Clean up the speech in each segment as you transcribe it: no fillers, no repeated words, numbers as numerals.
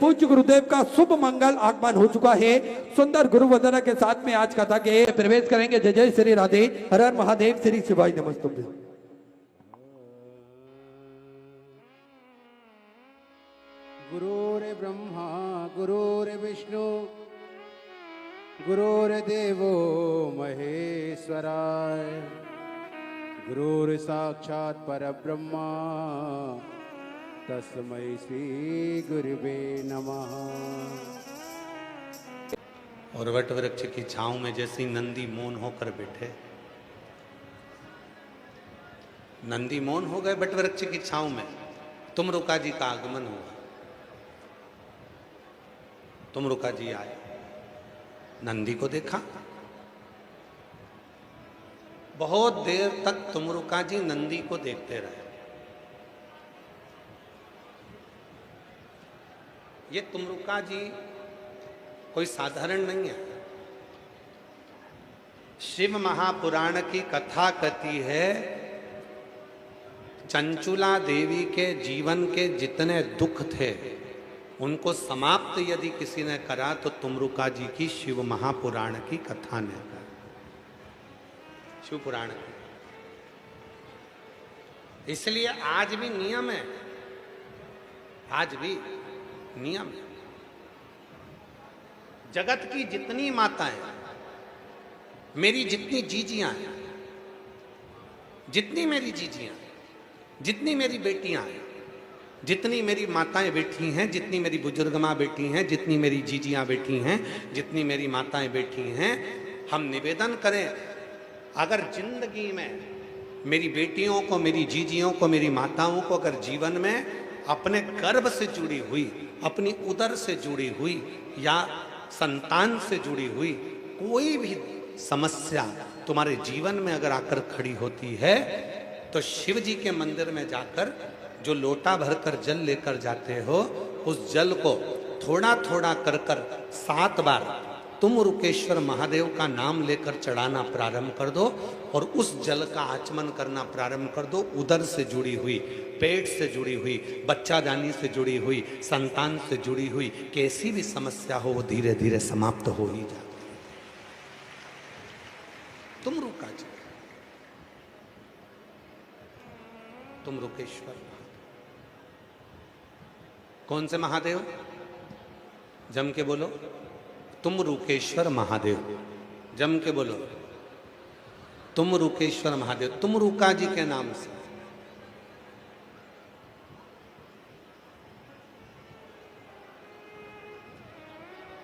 पूज्य गुरुदेव का शुभ मंगल आगमन हो चुका है। सुंदर गुरु वंदना के साथ में आज कथा के प्रवेश करेंगे। जय जय श्री राधे, हर हर महादेव, श्री शिवाय नमस्तुभ्यं। गुरुर्ब्रह्मा गुरुर्विष्णु गुरुर्देवो महेश्वराय, गुरुर्साक्षात् परब्रह्मा तस्मै श्री गुरुवे नमः। और वट वृक्ष की छांव में जैसे नंदी मौन होकर बैठे, नंदी मौन हो गए वट वृक्ष की छांव में। तुमरुका जी का आगमन हुआ, तुमरुका जी आए, नंदी को देखा। बहुत देर तक तुमरुका जी नंदी को देखते रहे। ये तुमरुका जी कोई साधारण नहीं है। शिव महापुराण की कथा कहती है, चंचुला देवी के जीवन के जितने दुख थे उनको समाप्त यदि किसी ने करा तो तुमरुका जी की शिव महापुराण की कथा ने करा। शिव पुराण की, इसलिए आज भी नियम है, आज भी नियम है। जगत की जितनी माताएं, मेरी जितनी जीजियां हैं, जितनी मेरी जीजियां, जितनी मेरी बेटियां हैं, जितनी मेरी माताएं बैठी हैं, जितनी मेरी बुजुर्ग माँ बैठी हैं, जितनी मेरी जीजियां बैठी हैं, जितनी मेरी माताएं बैठी हैं, हम निवेदन करें, अगर जिंदगी में मेरी बेटियों को, मेरी जीजियों को, मेरी माताओं को अगर जीवन में अपने गर्भ से जुड़ी हुई, अपनी उदर से जुड़ी हुई या संतान से जुड़ी हुई कोई भी समस्या तुम्हारे जीवन में अगर आकर खड़ी होती है तो शिव जी के मंदिर में जाकर जो लोटा भरकर जल लेकर जाते हो, उस जल को थोड़ा थोड़ा कर 7 बार तुम रुकेश्वर महादेव का नाम लेकर चढ़ाना प्रारंभ कर दो और उस जल का आचमन करना प्रारंभ कर दो। उदर से जुड़ी हुई, पेट से जुड़ी हुई, बच्चा जानी से जुड़ी हुई, संतान से जुड़ी हुई कैसी भी समस्या हो वो धीरे धीरे समाप्त हो ही जाती है। तुम रुका जी, तुम रुकेश्वर। कौन से महादेव? जम के बोलो, तुम रुकेश्वर महादेव। जम के बोलो, तुम रुकेश्वर महादेव। तुम रुका जी के नाम से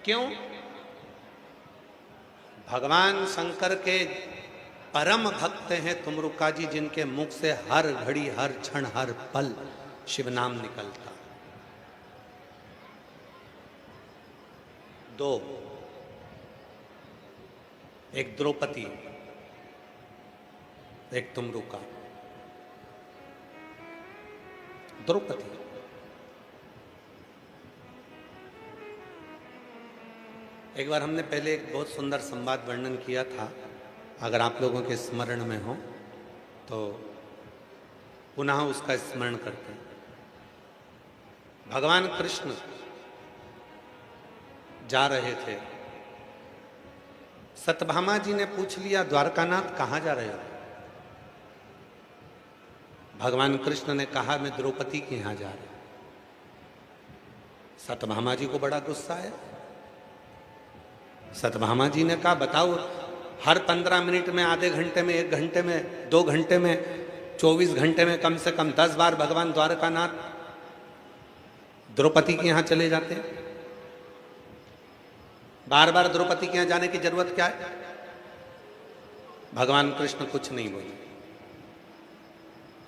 क्यों? भगवान शंकर के परम भक्त हैं तुमरुका जी, जिनके मुख से हर घड़ी, हर क्षण, हर पल शिव नाम निकलता। 2, एक द्रौपदी, एक तुमरुका। द्रौपदी एक बार हमने पहले एक बहुत सुंदर संवाद वर्णन किया था, अगर आप लोगों के स्मरण में हो तो पुनः उसका स्मरण करते हैं। भगवान कृष्ण जा रहे थे, सत्यभामा जी ने पूछ लिया, द्वारकानाथ कहाँ जा रहे हो? भगवान कृष्ण ने कहा, मैं द्रौपदी के यहां जा रहा हूं। सत्यभामा जी को बड़ा गुस्सा है। सत्यभामा जी ने कहा, बताओ, हर 15 मिनट में, आधे घंटे में, 1 घंटे में, 2 घंटे में, 24 घंटे में कम से कम 10 बार भगवान द्वारकानाथ द्रौपदी के यहां चले जाते हैं। बार बार द्रौपदी के यहां जाने की जरूरत क्या है? भगवान कृष्ण कुछ नहीं बोले,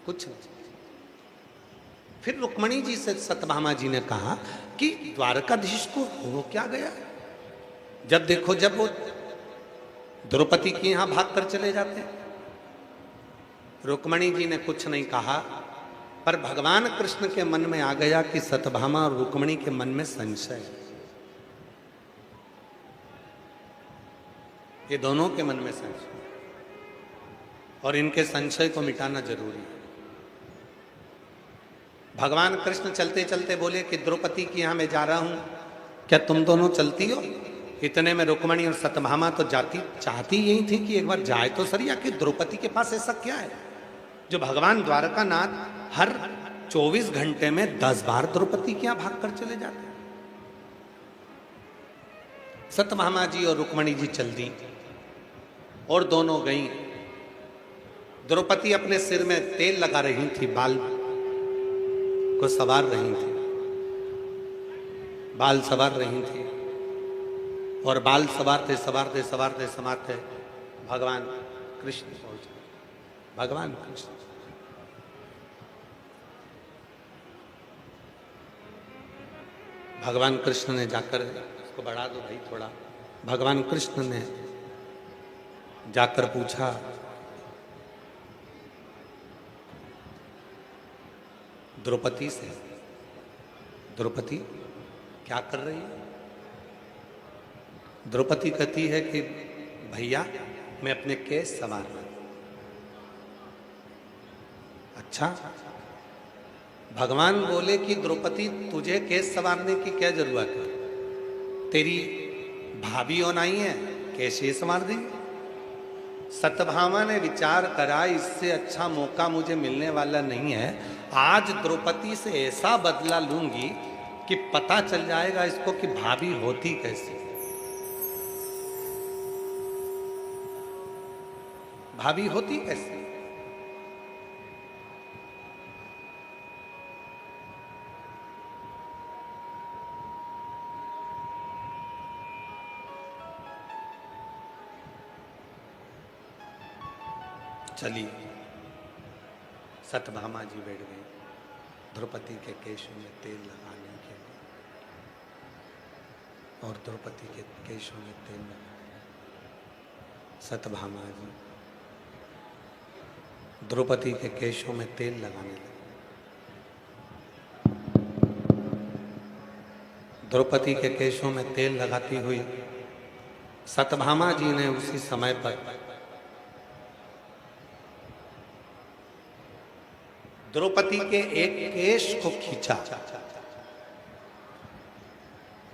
कुछ नहीं। फिर रुक्मणी जी से सत्यभामा जी ने कहा कि द्वारकाधीश को हो क्या गया? जब देखो जब वो द्रौपदी के यहां भागकर चले जाते हैं। रुक्मणी जी ने कुछ नहीं कहा, पर भगवान कृष्ण के मन में आ गया कि सत्यभामा और रुक्मणी के मन में संशय है। ये दोनों के मन में संशय, और इनके संशय को मिटाना जरूरी है। भगवान कृष्ण चलते चलते बोले कि द्रौपदी की यहाँ मैं जा रहा हूं, क्या तुम दोनों चलती हो? इतने में रुक्मणी और सत्यभामा तो जाती चाहती यही थी कि एक बार जाए तो सही, आखिर द्रौपदी के पास ऐसा क्या है जो भगवान द्वारकानाथ हर 24 घंटे में 10 बार द्रौपदी के यहाँ भाग कर चले जाते। सत्यभामा जी और रुक्मणी जी चल दी और दोनों गईं। द्रौपदी अपने सिर में तेल लगा रही थी, बाल को सवार रही थी, बाल सवार रही थी और बाल सवारते सवारते सवारते सवारते भगवान कृष्ण पहुंचे। भगवान कृष्ण भगवान कृष्ण ने जाकर, इसको बढ़ा दो भाई थोड़ा, भगवान कृष्ण ने जाकर पूछा, द्रौपदी से, द्रौपदी क्या कर रही है? द्रौपदी कहती है कि भैया मैं अपने केस संवार रहा हूं। अच्छा, भगवान बोले कि द्रौपदी तुझे केस संवारने की क्या जरूरत है? तेरी भाभी होना ही है, केस ये संवार देंगे। सत्यभामा ने विचार करा, इससे अच्छा मौका मुझे मिलने वाला नहीं है। आज द्रौपदी से ऐसा बदला लूंगी कि पता चल जाएगा इसको कि भाभी होती कैसी, भाभी होती कैसी। चलिए, सत्यभामा जी बैठ गए द्रौपदी के केशों में तेल लगाने के लिए, और द्रौपदी के केशों में तेल लगाने। सत्यभामा जी द्रौपदी के केशों में तेल लगाने लगे। द्रौपदी के केशों में तेल लगाती हुई सत्यभामा जी ने उसी समय पर द्रौपदी के एक केश को खींचा।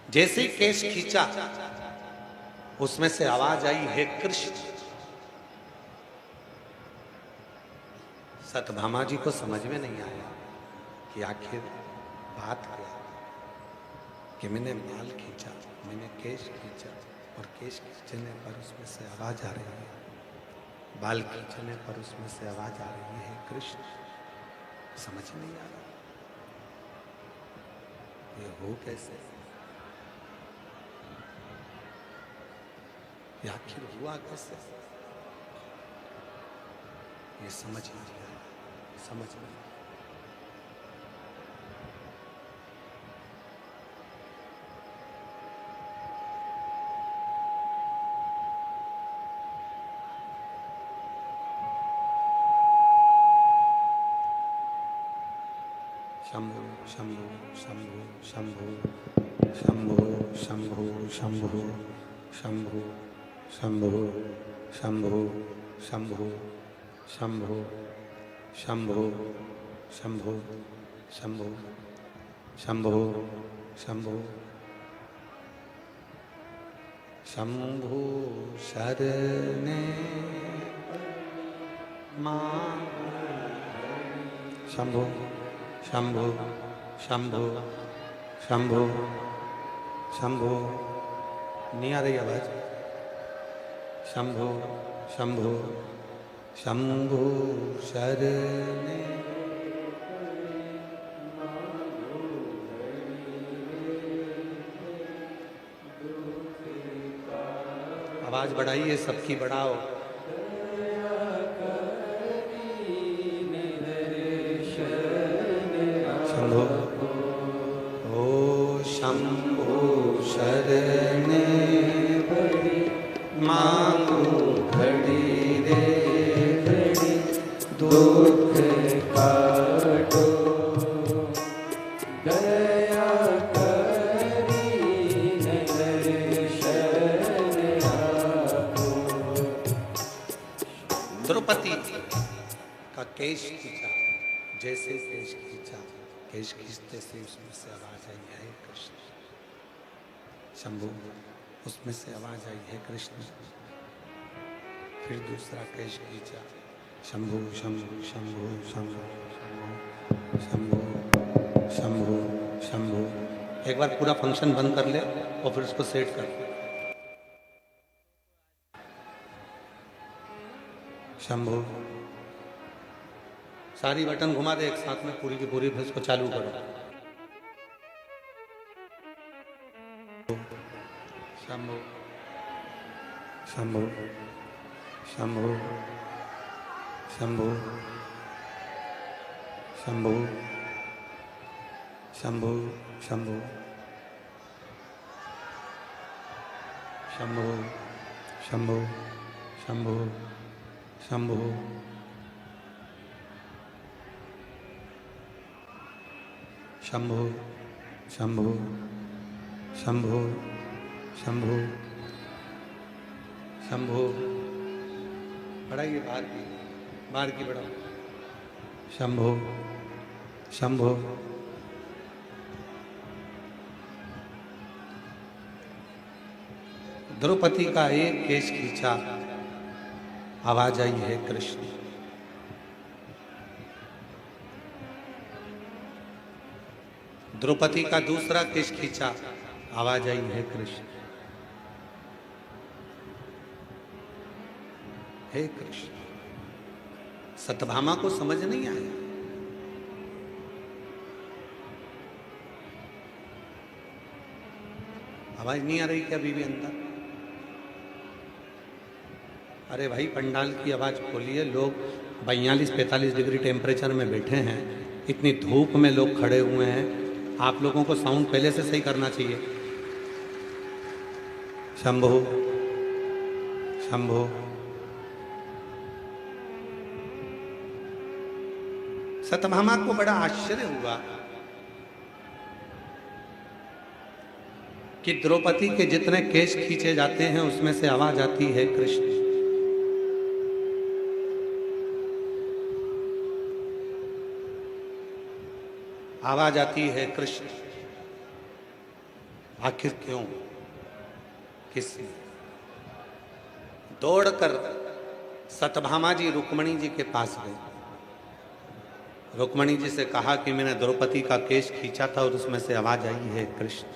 जैसे ही केश खींचा, उसमें से आवाज आई, हे कृष्ण। सत्यभामा जी को समझ में नहीं आया कि आखिर बात क्या है, कि मैंने बाल खींचा, मैंने केश खींचा, और केश खींचने पर उसमें से आवाज आ रही है, बाल खींचने पर उसमें से आवाज आ रही है, हे कृष्ण। समझ नहीं आ रहा ये हो कैसे, ये आखिर हुआ कैसे, ये समझ नहीं आ रहा, समझ नहीं। शंभु शंभु शंभु शंभु शंभु शंभु शंभु शंभु शंभु शंभु शंभु शंभु शंभु शंभु शंभु शंभु शंभु शंभु शरणे मां शंभु शंभु शंभु शंभु शंभु। नहीं आ रही आवाज? शंभु शंभु शंभु शरणे। आवाज बढ़ाइए, सबकी बढ़ाओ। शंभु ओ शंभु शरणे मांगो घड़ी रे घड़ी, दुख काटो दया करी दर्शन आपो। द्रौपदी का केश खींचा, जैसे केश खींचा केश खींचते से उसमें से आवाज आई है कृष्ण। शंभू उसमें से आवाज आई है कृष्ण। फिर दूसरा केश खींचा, शंभू शंभू शंभू शंभू शंभू शंभू शंभू। एक बार पूरा फंक्शन बंद कर ले और फिर उसको सेट कर। शंभू सारी बटन घुमा दे एक साथ में पूरी की पूरी, फिर उसको चालू करो। शंभू शंभू शंभू शंभू शंभू शंभू शंभू शंभू शंभू शंभू शंभू शंभू शंभू शंभू शंभू शंभू। बढ़ाइए बाहर की बढ़ाओ। शंभू शंभू द्रौपदी का एक केश खींचा, आवाज आई है कृष्ण। द्रौपदी का दूसरा केश खींचा, आवाज आई है कृष्ण। हे कृष्ण। सत्यभामा को समझ नहीं आया। आवाज नहीं आ रही क्या अभी भी अंदर? अरे भाई पंडाल की आवाज खोलिए। लोग 42-45 डिग्री टेम्परेचर में बैठे हैं, इतनी धूप में लोग खड़े हुए हैं। आप लोगों को साउंड पहले से सही करना चाहिए। शंभो शंभो। सत्यभामा को बड़ा आश्चर्य हुआ कि द्रौपदी के जितने केश खींचे जाते हैं उसमें से आवाज आती है कृष्ण। आवाज आती है कृष्ण। आखिर क्यों? किसने? दौड़कर सत्यभामा जी रुक्मणी जी के पास गए। रुक्मणी जी से कहा कि मैंने द्रौपदी का केश खींचा था और उसमें से आवाज आई है कृष्ण।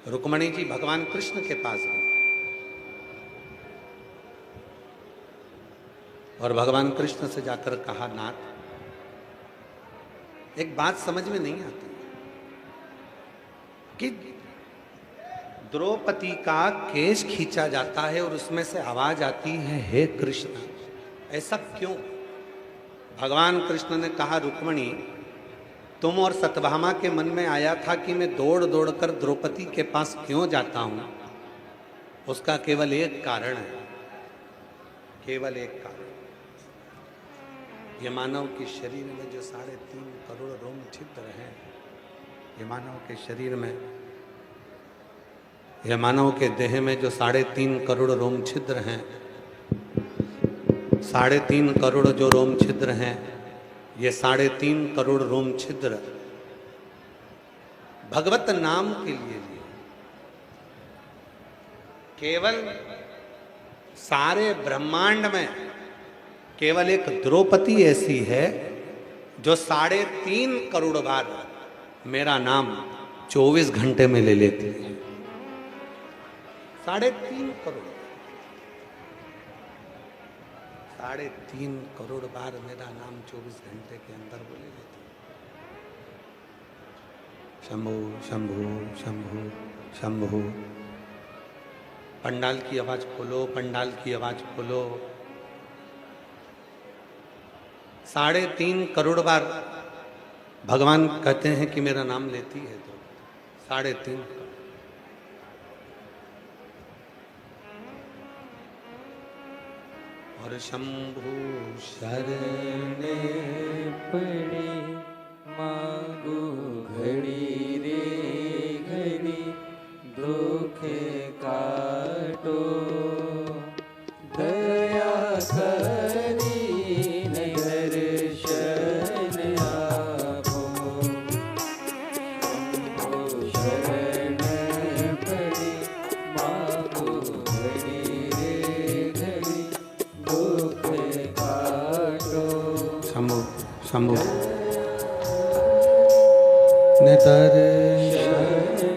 रुक्मणी जी भगवान कृष्ण के पास गए और भगवान कृष्ण से जाकर कहा, नाथ एक बात समझ में नहीं आती कि द्रौपदी का केश खींचा जाता है और उसमें से आवाज आती है हे कृष्ण, ऐसा क्यों? भगवान कृष्ण ने कहा, रुक्मणी तुम और सत्यभामा के मन में आया था कि मैं दौड़ दौड़ कर द्रौपदी के पास क्यों जाता हूं, उसका केवल एक कारण है, केवल एक कारण। ये मानव के शरीर में जो 3.5 करोड़ रोम छिद्र हैं, ये मानव के शरीर में, ये मानव के देह में जो 3.5 करोड़ रोम छिद्र हैं, 3.5 करोड़ जो रोम छिद्र हैं, ये 3.5 करोड़ रोम छिद्र भगवत नाम के लिए केवल सारे ब्रह्मांड में केवल एक द्रौपदी ऐसी है जो 3.5 करोड़ बार मेरा नाम 24 घंटे में ले लेती है। 3.5 करोड़, 3.5 करोड़ बार मेरा नाम 24 घंटे के अंदर बोले लेते। शंभु शंभु शंभु शंभु। पंडाल की आवाज खोलो, पंडाल की आवाज खोलो। 3.5 करोड़ बार भगवान कहते हैं कि मेरा नाम लेती है तो 3.5 करोड़। और शंभु शरण पड़े मांगो घड़ी रे घड़ी, दुख काटो दया करी शंभु ने दर्शन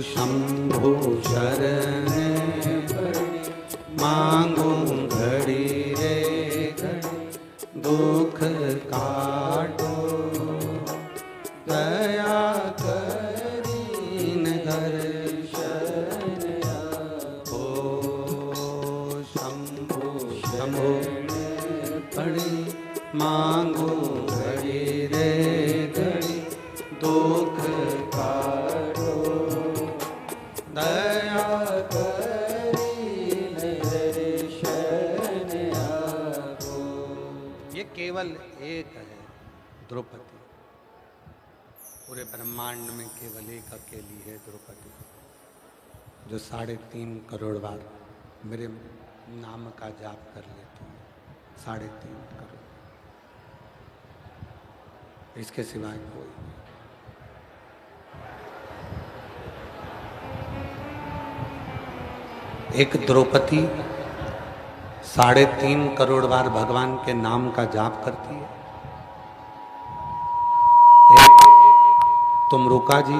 शंभु शरण मांगू घड़ी रे घड़ी दुख काटो दया करीन दर्शन हो शंभु शंभु घड़ी मांगू घड़ी रे घड़ी दुख काटो दया करीन दर्शन आपो। ये केवल एक है द्रौपदी, पूरे ब्रह्मांड में केवल एक अकेली है द्रौपदी, जो 3.5 करोड़ बार मेरे नाम का जाप कर लेती है। 3.5 करोड़, इसके सिवाय कोई नहीं। एक द्रौपदी 3.5 करोड़ बार भगवान के नाम का जाप करती है। एक तुमरुका जी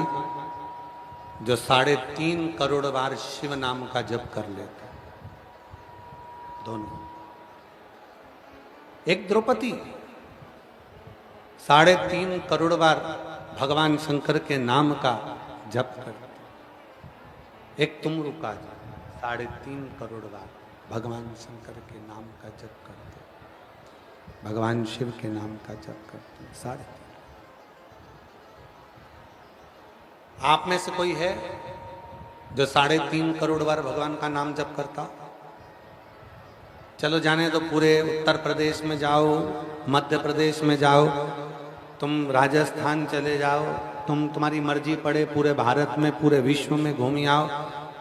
जो 3.5 करोड़ बार शिव नाम का जप कर लेते हैं। दोनों। एक द्रौपदी 3.5 करोड़ बार भगवान शंकर के नाम का जप करते। एक तुमरुका जी 3.5 करोड़ बार भगवान शंकर के नाम का जप करते, भगवान शिव के नाम का जप करते। 3.5। आप में से कोई है जो 3.5 करोड़ बार भगवान का नाम जप करता? चलो जाने तो पूरे उत्तर प्रदेश में जाओ, मध्य प्रदेश में जाओ, तुम राजस्थान चले जाओ, तुम्हारी मर्जी पड़े, पूरे भारत में पूरे विश्व में घूम आओ,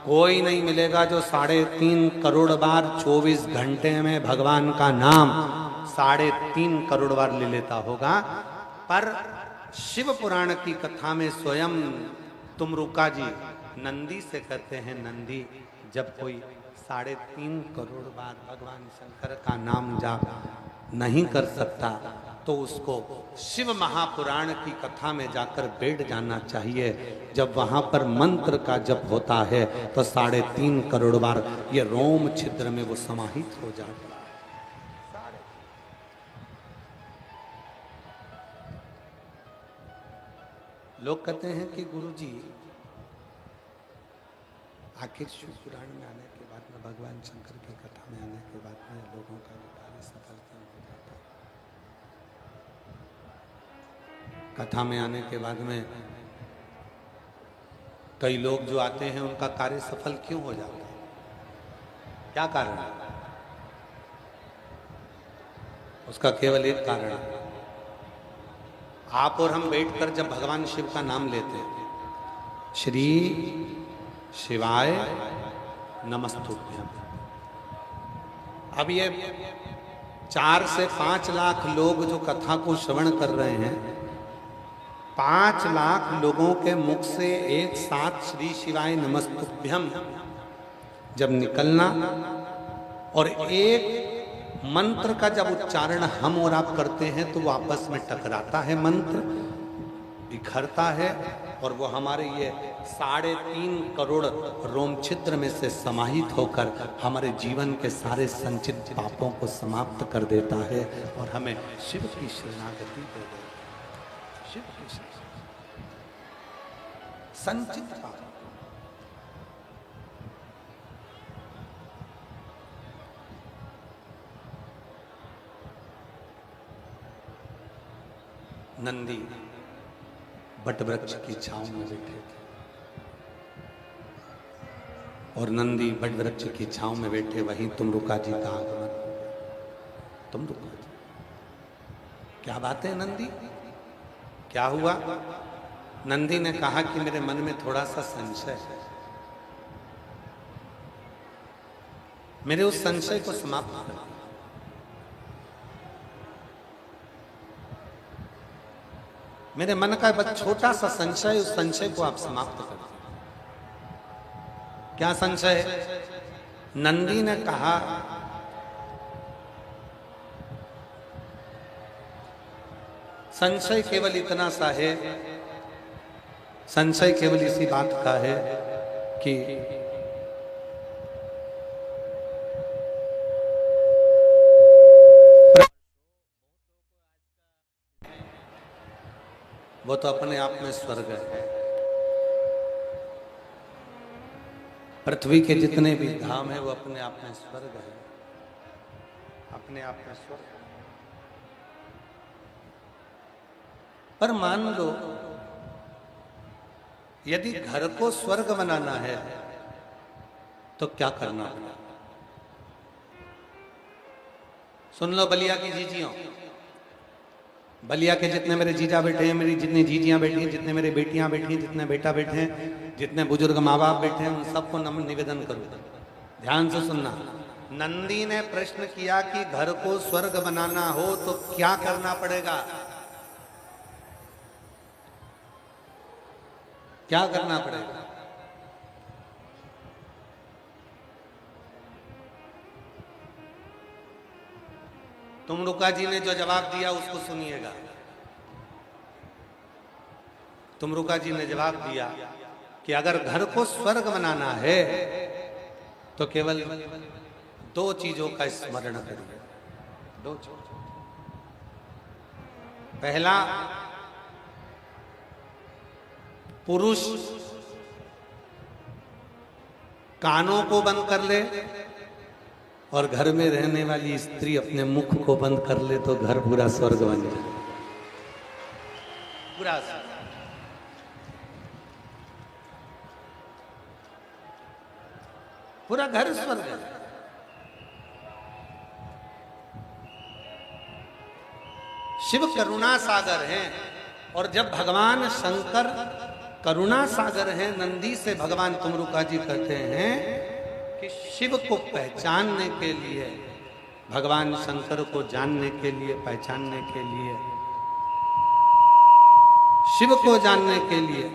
कोई नहीं मिलेगा जो 3.5 करोड़ बार 24 घंटे में भगवान का नाम 3.5 करोड़ बार ले लेता होगा। पर शिव पुराण की कथा में स्वयं तुमरुका जी नंदी से कहते हैं, नंदी जब कोई 3.5 करोड़ बार भगवान शंकर का नाम जाप नहीं कर सकता तो उसको शिव महापुराण की कथा में जाकर बैठ जाना चाहिए। जब वहां पर मंत्र का जप होता है तो 3.5 करोड़ बार ये रोम छिद्र में वो समाहित हो जाता है। लोग कहते हैं कि गुरुजी आखिर शिव पुराण में आने के बाद में, भगवान शंकर की कथा में आने के बाद में लोगों का कार्य सफल क्यों हो जाता है? कथा में आने के बाद में कई लोग जो आते हैं उनका कार्य सफल क्यों हो जाता है? क्या कारण है? उसका केवल एक कारण है। आप और हम बैठकर जब भगवान शिव का नाम लेते हैं, श्री शिवाय नमस्तुभ्यं, अब ये 4 से 5 लाख लोग जो कथा को श्रवण कर रहे हैं, 5 लाख लोगों के मुख से एक साथ श्री शिवाय नमस्तुभ्यं जब निकलना और एक मंत्र का जब उच्चारण हम और आप करते हैं तो वो आपस में टकराता है, मंत्र बिखरता है और वो हमारे ये 3.5 करोड़ रोम छिद्र में से समाहित होकर हमारे जीवन के सारे संचित पापों को समाप्त कर देता है और हमें शिव की शरणागति दे देता है। शिव की संचित पाप। नंदी बट वृक्ष की छांव में बैठे थे और नंदी बट वृक्ष की छांव में बैठे वहीं तुमरुका जी का आगमन। तुमरुका जी, क्या बात है नंदी, क्या हुआ? नंदी ने कहा कि मेरे मन में थोड़ा सा संशय है, मेरे उस संशय को समाप्त कर दो। मेरे मन का बस छोटा सा संशय, उस संशय को आप समाप्त कर दो। क्या संशय है? नंदी ने कहा संशय केवल इतना सा है, संशय केवल इसी बात का है कि वो तो अपने आप में स्वर्ग है। पृथ्वी के जितने भी धाम है वो अपने आप में स्वर्ग है, अपने आप में स्वर्ग। पर मान लो यदि घर को स्वर्ग बनाना है तो क्या करना पड़ेगा? सुन लो बलिया की जीजियों, बलिया के जितने मेरे जीजा बैठे हैं, मेरी जितनी जीजियां बैठी हैं, जितने मेरे बेटियां बैठी हैं, जितने बेटा बैठे हैं, जितने बुजुर्ग माँ बाप बैठे हैं, उन सबको नमन निवेदन करो, ध्यान से सुनना। नंदी ने प्रश्न किया कि घर को स्वर्ग बनाना हो तो क्या करना पड़ेगा? क्या करना पड़ेगा? तुमरुका जी ने जो जवाब दिया उसको सुनिएगा। तुमरुका जी ने जवाब दिया कि अगर घर को स्वर्ग बनाना है तो केवल दो चीजों का स्मरण करिए, दो चीज। पहला, पुरुष कानों को बंद कर ले और घर में रहने वाली स्त्री अपने मुख को बंद कर ले तो घर पूरा स्वर्ग बन जाए, पूरा पूरा घर स्वर्ग है। शिव करुणा सागर हैं और जब भगवान शंकर करुणा सागर हैं, नंदी से भगवान तुमरुका जी कहते हैं कि शिव को पहचानने के लिए, भगवान शंकर को जानने के लिए, पहचानने के लिए, शिव को जानने के लिए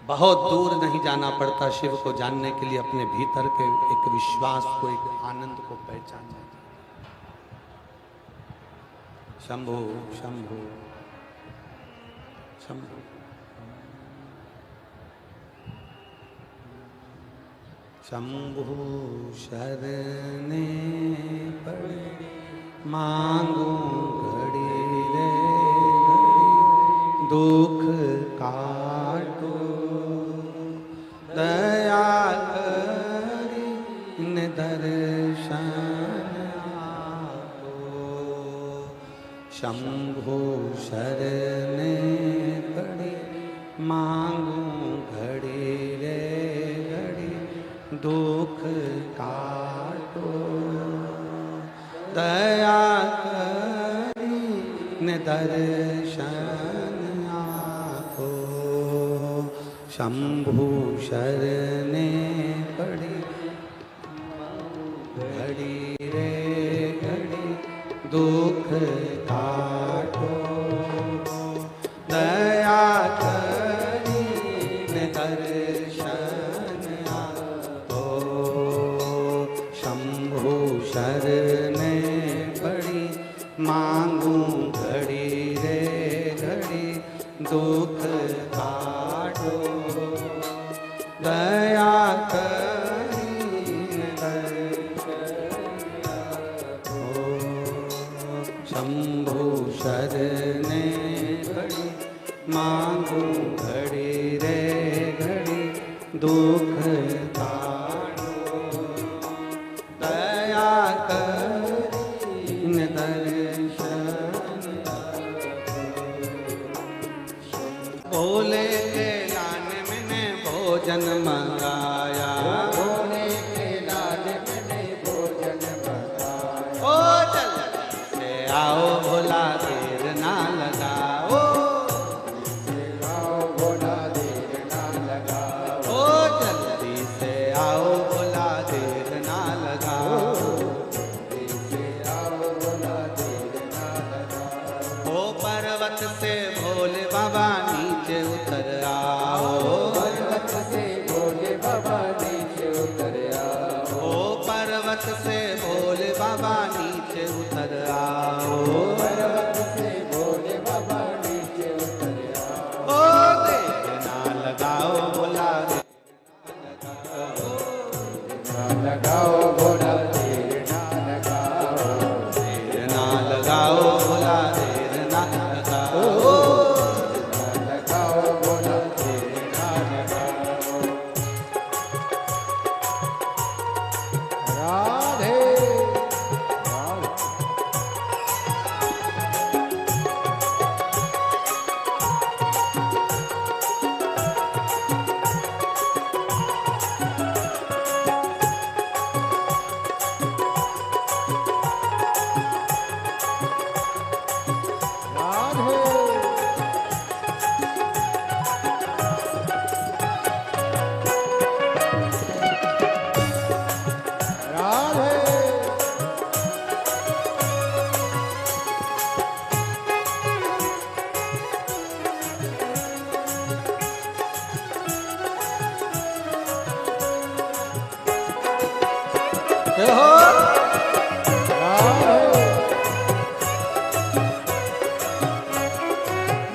बहुत दूर नहीं जाना पड़ता। शिव को जानने के लिए अपने भीतर के एक विश्वास को, एक आनंद को पहचानना। शंभो शंभो शंभो। शंभु शरणे पड़े मांगू घड़ी रे घड़ी, दुख काटो दया करी इन दर्शन आपो। शंभु शरणे पड़े मांगू घड़ी रे दुख काटो दया करी न दर्शन आपो। शंभु शरणे पड़ी घड़ी रे घड़ी, दुख काटो दया करी न दर्शन आपो। शंभु शरणे पड़ी मांगू घड़ी रे घड़ी, दुख काटो दया करी न दर्शन आपो। शंभु शरणे पड़ी मांगू घड़ी रे घड़ी, दुख काटो दया करी न दर्शन आपो। भोले के लाने मैंने भोजन मंगाया, भोले के लाने मैंने भोजन मंगाया। ओ जल्दी से आओ भोला देर ना लगाओ, आओ भोला देर ना लगाओ। ओ जल्दी से आओ भोला देर ना लगाओ, जल्दी से आओ भोला देर ना लगाओ। ओ पर्वत से भोले बाबा नीचे उतर आओ, पर्वत से भोले बाबा नीचे उतर आओ। ओ पर्वत से भोले बाबा नीचे उतर आओ, पर्वत से भोले बाबा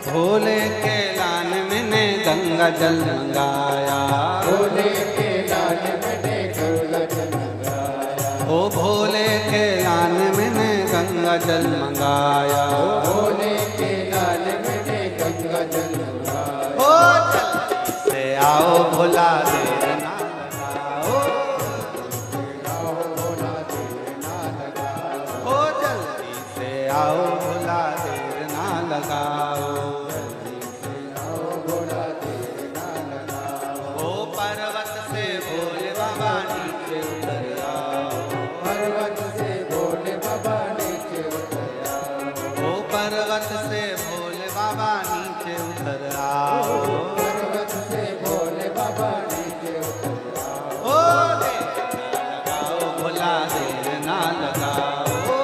भोले के लान मैंने गंगा जल मंगाया, भोले के लाल मैंने गंगा जल मंगाया, ओ भोले के लान मैंने गंगा जल मंगाया, भोले के लाल मैंने गंगा जल मंगाया। ओ जल्दी से आओ भोला देर ना लगाओ, आओ भोला देर ना लगाओ, ओ जल्दी से आओ भोला देर ना लगाओ, आओ भोला देर ना लगाओ। ओ पर्वत से भोले बाबा नीचे उतर आओ, पर्वत से भोले बाबा नीचे उतर आओ, ओ पर्वत से भोले बाबा नीचे उतर आओ, पर्वत से भोले बाबा नीचे उतर आओ। ओ देर ना लगाओ भोला देर ना लगाओ,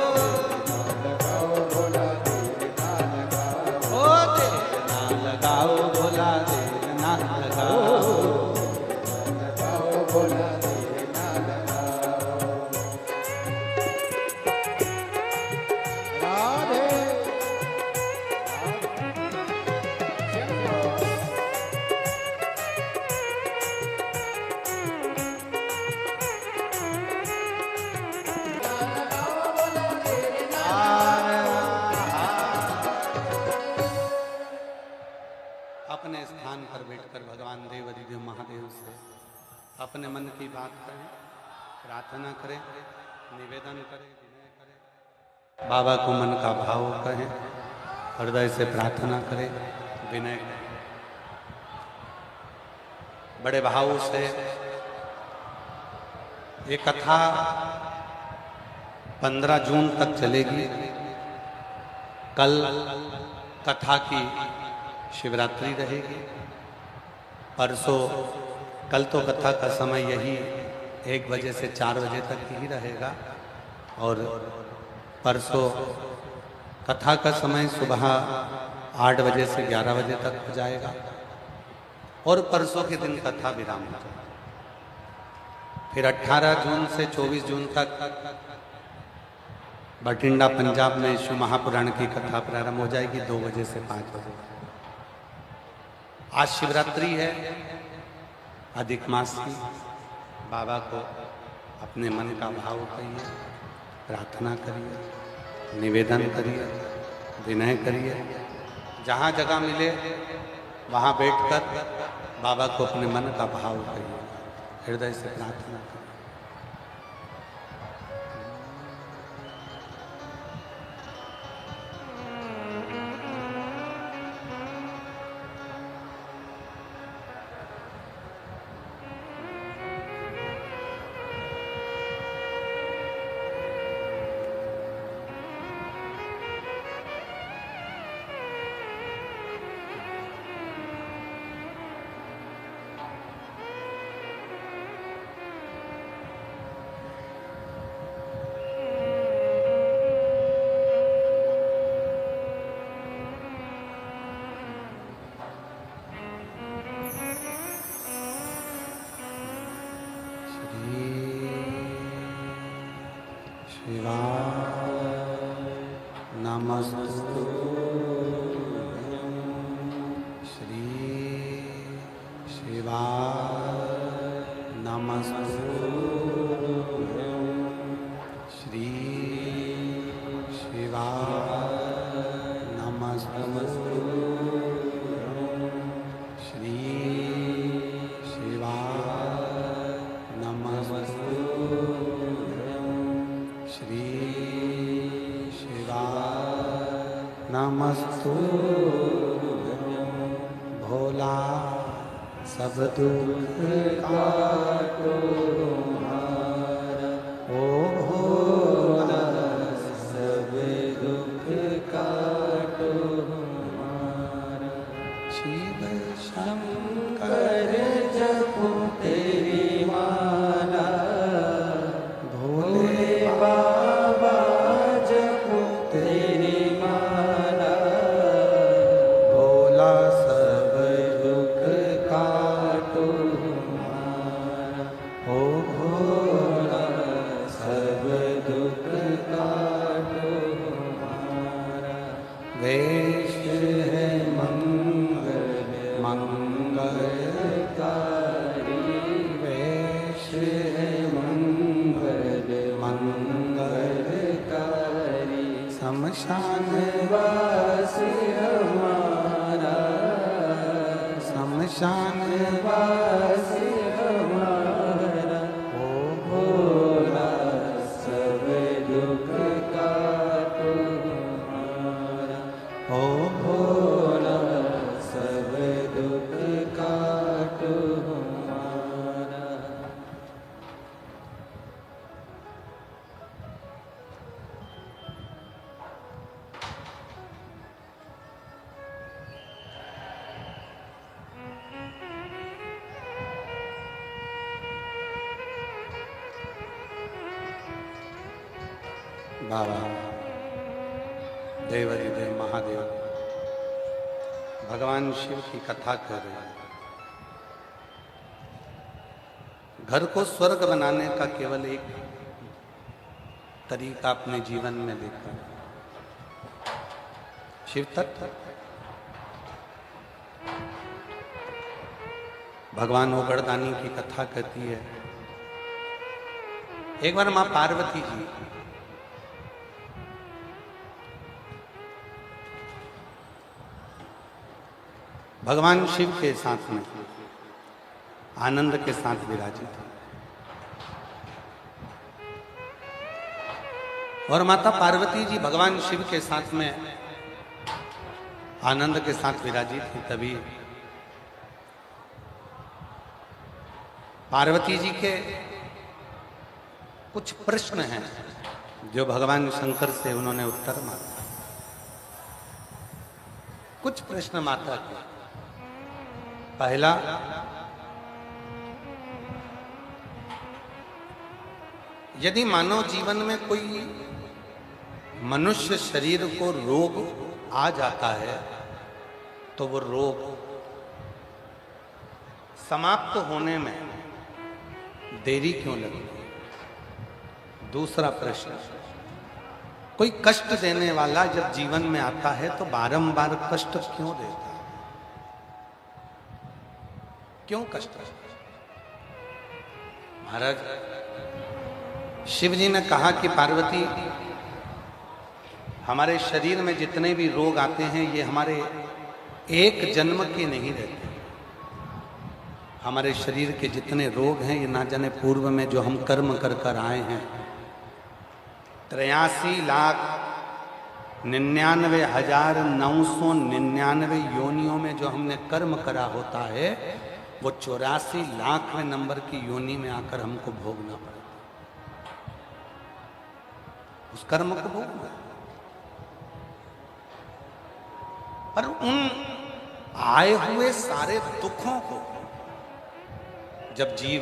लगाओ भोला देर ना लगाओ, ओ देर ना लगाओ भोला देर ना लगाओ, लगाओ भोला देर ना लगाओ। राधे अपने स्थान पर बैठकर भगवान देव अधिदेव महादेव से अपने मन की बात करें, प्रार्थना करें, निवेदन करें, विनय करें, बाबा को मन का भाव कहें, हृदय से प्रार्थना करें, विनय करें, बड़े भाव से। ये कथा 15 जून तक चलेगी। कल कथा की शिवरात्रि रहेगी। परसों, कल तो कथा का समय यही 1 बजे से 4 बजे तक ही रहेगा, और परसों कथा का समय सुबह 8 बजे से 11 बजे तक हो जाएगा, और परसों के दिन कथा विराम हो जाएगा। फिर 18 जून से 24 जून तक बठिंडा पंजाब में शिव महापुराण की कथा प्रारंभ हो जाएगी 2 बजे से 5 बजे। आज शिवरात्रि है, अधिक मास की। बाबा को अपने मन का भाव कहिए, प्रार्थना करिए, निवेदन करिए, विनय करिए। जहाँ जगह मिले वहाँ बैठकर बाबा को अपने मन का भाव कहिए, हृदय से प्रार्थना करिए। नमस्तु श्री शिवाय नमस्तु श्री शिवाय नमस्तु श्री शिवाय नमस्तु श्री नमस्तु भोला सब दुख काटो ओ भोला सब दुख काटो शिव शंकर जपो तेरी माला भोले बाबा जपो तेरी माला भोला सब दुख काटो हमारा ओ भोला सब वेश है मंगल मंगलकारी, वेश है मंगल मंगलकारी, शमशान वासी हमारा, शमशान वासी हमारा, ओ भोला सब दुख काटो हमारा, ओ भोला सब दुख काटो हमारा। बाबा देवाधिदेव महादेव भगवान शिव की कथा कर रहे हैं। घर को स्वर्ग बनाने का केवल एक तरीका अपने जीवन में देखा, शिव तत्व। भगवान ओगड़दानी की कथा कहती है, एक बार मां पार्वती जी भगवान शिव के साथ में आनंद के साथ विराजित है और माता पार्वती जी भगवान शिव के साथ में आनंद के साथ विराजित है। तभी पार्वती जी के कुछ प्रश्न हैं जो भगवान शंकर से उन्होंने उत्तर मांगा। कुछ प्रश्न माता के। पहला, यदि मानव जीवन में कोई मनुष्य शरीर को रोग आ जाता है तो वो रोग समाप्त होने में देरी क्यों लगती है? दूसरा प्रश्न, कोई कष्ट देने वाला जब जीवन में आता है तो बारंबार कष्ट क्यों देता है? क्यों कष्ट? महाराज शिव जी ने कहा कि पार्वती, हमारे शरीर में जितने भी रोग आते हैं ये हमारे एक जन्म के नहीं रहते। हमारे शरीर के जितने रोग हैं ये ना जाने पूर्व में जो हम कर्म कर कर आए हैं, 83,99,999 योनियों में जो हमने कर्म करा होता है वो 84,00,000वें नंबर की योनि में आकर हमको भोगना पड़ता, उस कर्म को भोगना। पर उन आए हुए सारे दुखों को जब जीव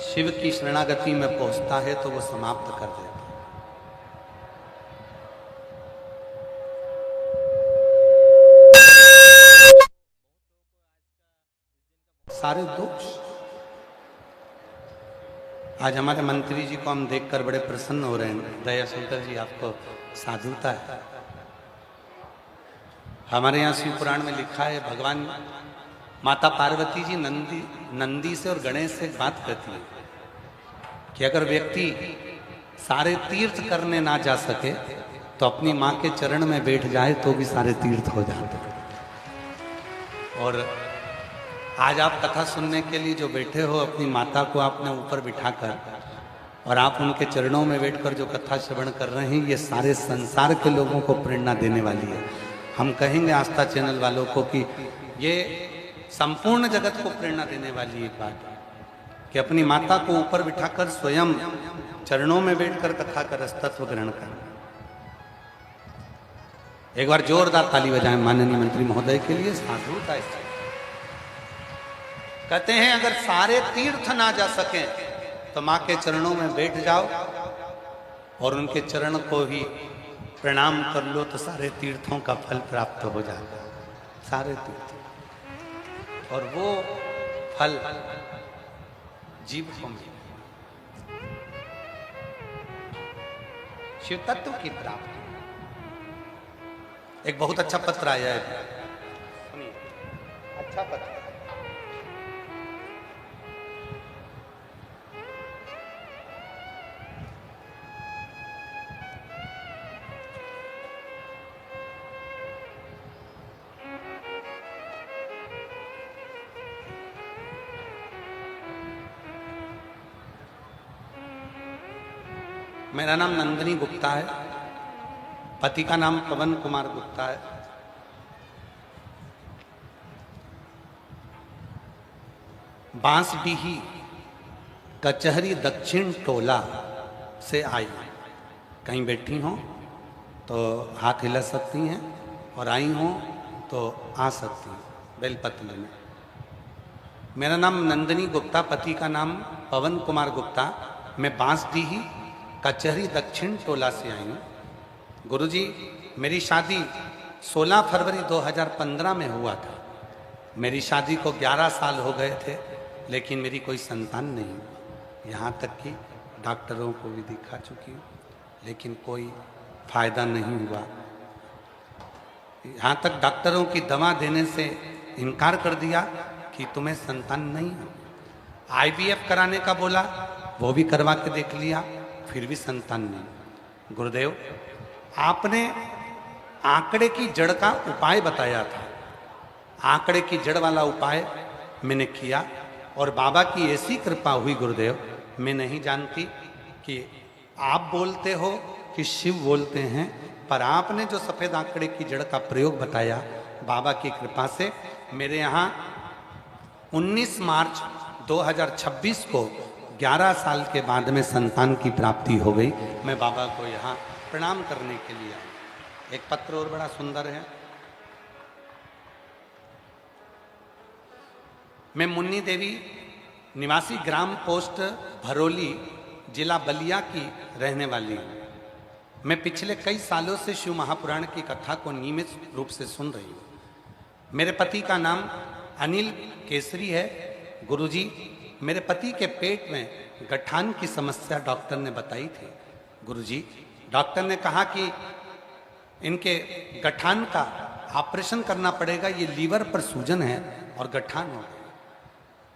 शिव की शरणागति में पहुंचता है तो वो समाप्त कर देता है। सारे दोष। आज हमारे मंत्री जी को हम देखकर बड़े प्रसन्न हो रहे हैं। दया शंकर जी, आपको साधुता है। हमारे यहाँ शिव पुराण में लिखा है, भगवान माता पार्वती जी नंदी से और गणेश से बात करती है कि अगर व्यक्ति सारे तीर्थ करने ना जा सके तो अपनी माँ के चरण में बैठ जाए तो भी सारे तीर्थ हो जाते हैं। और आज आप कथा सुनने के लिए जो बैठे हो, अपनी माता को आपने ऊपर बिठाकर और आप उनके चरणों में बैठकर जो कथा श्रवण कर रहे हैं, ये सारे संसार के लोगों को प्रेरणा देने वाली है। हम कहेंगे आस्था चैनल वालों को कि ये संपूर्ण जगत को प्रेरणा देने वाली एक बात है कि अपनी माता को ऊपर बिठाकर स्वयं चरणों में बैठकर कथा का रसतत्व ग्रहण करना। एक बार जोरदार ताली बजाएं माननीय मंत्री महोदय के लिए। साधुता है। कहते हैं अगर सारे तीर्थ ना जा सके तो माँ के चरणों में बैठ जाओ और उनके चरण को ही प्रणाम कर लो तो सारे तीर्थों का फल प्राप्त हो जाता है। सारे तीर्थ, और वो फल जीव को मिले। शिव तत्व की प्राप्ति। एक बहुत अच्छा पत्र आया है, सुनिए, अच्छा पत्र। मेरा नाम नंदिनी गुप्ता है, पति का नाम पवन कुमार गुप्ता है। बांसडीही कचहरी दक्षिण टोला से आई। कहीं बैठी हो तो हाथ हिला सकती हैं और आई हो तो आ सकती हैं बेलपत्र में। मेरा नाम नंदिनी गुप्ता, पति का नाम पवन कुमार गुप्ता। मैं बांसडीही कचहरी दक्षिण टोला से आई हूँ। गुरुजी, मेरी शादी 16 फरवरी 2015 में हुआ था। मेरी शादी को 11 साल हो गए थे, लेकिन मेरी कोई संतान नहीं हुई। यहाँ तक कि डॉक्टरों को भी दिखा चुकी हूँ, लेकिन कोई फायदा नहीं हुआ। यहाँ तक डॉक्टरों की दवा देने से इनकार कर दिया कि तुम्हें संतान नहीं है। IVF कराने का बोला, वो भी करवा के देख लिया, फिर भी संतान नहीं। गुरुदेव, आपने आंकड़े की जड़ का उपाय बताया था। आंकड़े की जड़ वाला उपाय मैंने किया और बाबा की ऐसी कृपा हुई गुरुदेव, मैं नहीं जानती कि आप बोलते हो कि शिव बोलते हैं, पर आपने जो सफ़ेद आंकड़े की जड़ का प्रयोग बताया, बाबा की कृपा से मेरे यहाँ 19 मार्च 2026 को 11 साल के बाद में संतान की प्राप्ति हो गई। मैं बाबा को यहाँ प्रणाम करने के लिए आया। एक पत्र और बड़ा सुंदर है। मैं मुन्नी देवी, निवासी ग्राम पोस्ट भरोली, जिला बलिया की रहने वाली हूँ। मैं पिछले कई सालों से शिव महापुराण की कथा को नियमित रूप से सुन रही हूँ। मेरे पति का नाम अनिल केसरी है। गुरुजी, मेरे पति के पेट में गठान की समस्या डॉक्टर ने बताई थी। गुरुजी, डॉक्टर ने कहा कि इनके गठान का ऑपरेशन करना पड़ेगा, ये लीवर पर सूजन है और गठान हो गया।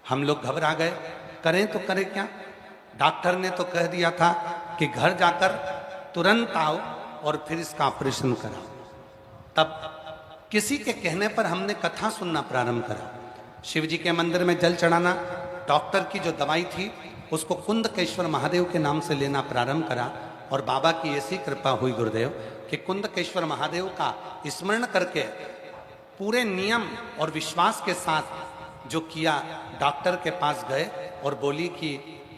हम लोग घबरा गए, करें तो करें क्या। डॉक्टर ने तो कह दिया था कि घर जाकर तुरंत आओ और फिर इसका ऑपरेशन कराओ। तब किसी के कहने पर हमने कथा सुनना प्रारंभ करा। शिव जी के मंदिर में जल चढ़ाना, डॉक्टर की जो दवाई थी उसको कुंदकेश्वर महादेव के नाम से लेना प्रारंभ करा और बाबा की ऐसी कृपा हुई गुरुदेव कि कुंदकेश्वर महादेव का स्मरण करके पूरे नियम और विश्वास के साथ जो किया, डॉक्टर के पास गए और बोली कि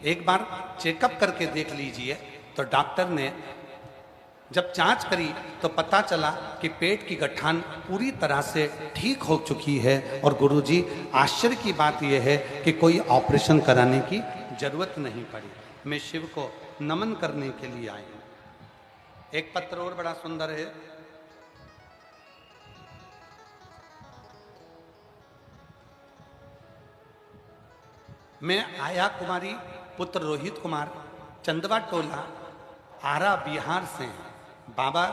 एक बार चेकअप करके देख लीजिए। तो डॉक्टर ने जब जांच करी तो पता चला कि पेट की गठान पूरी तरह से ठीक हो चुकी है। और गुरुजी, आश्चर्य की बात यह है कि कोई ऑपरेशन कराने की जरूरत नहीं पड़ी। मैं शिव को नमन करने के लिए आई हूँ। एक पत्र और बड़ा सुंदर है। मैं आया कुमारी पुत्र रोहित कुमार, चंदवा टोला, आरा बिहार से। बाबा,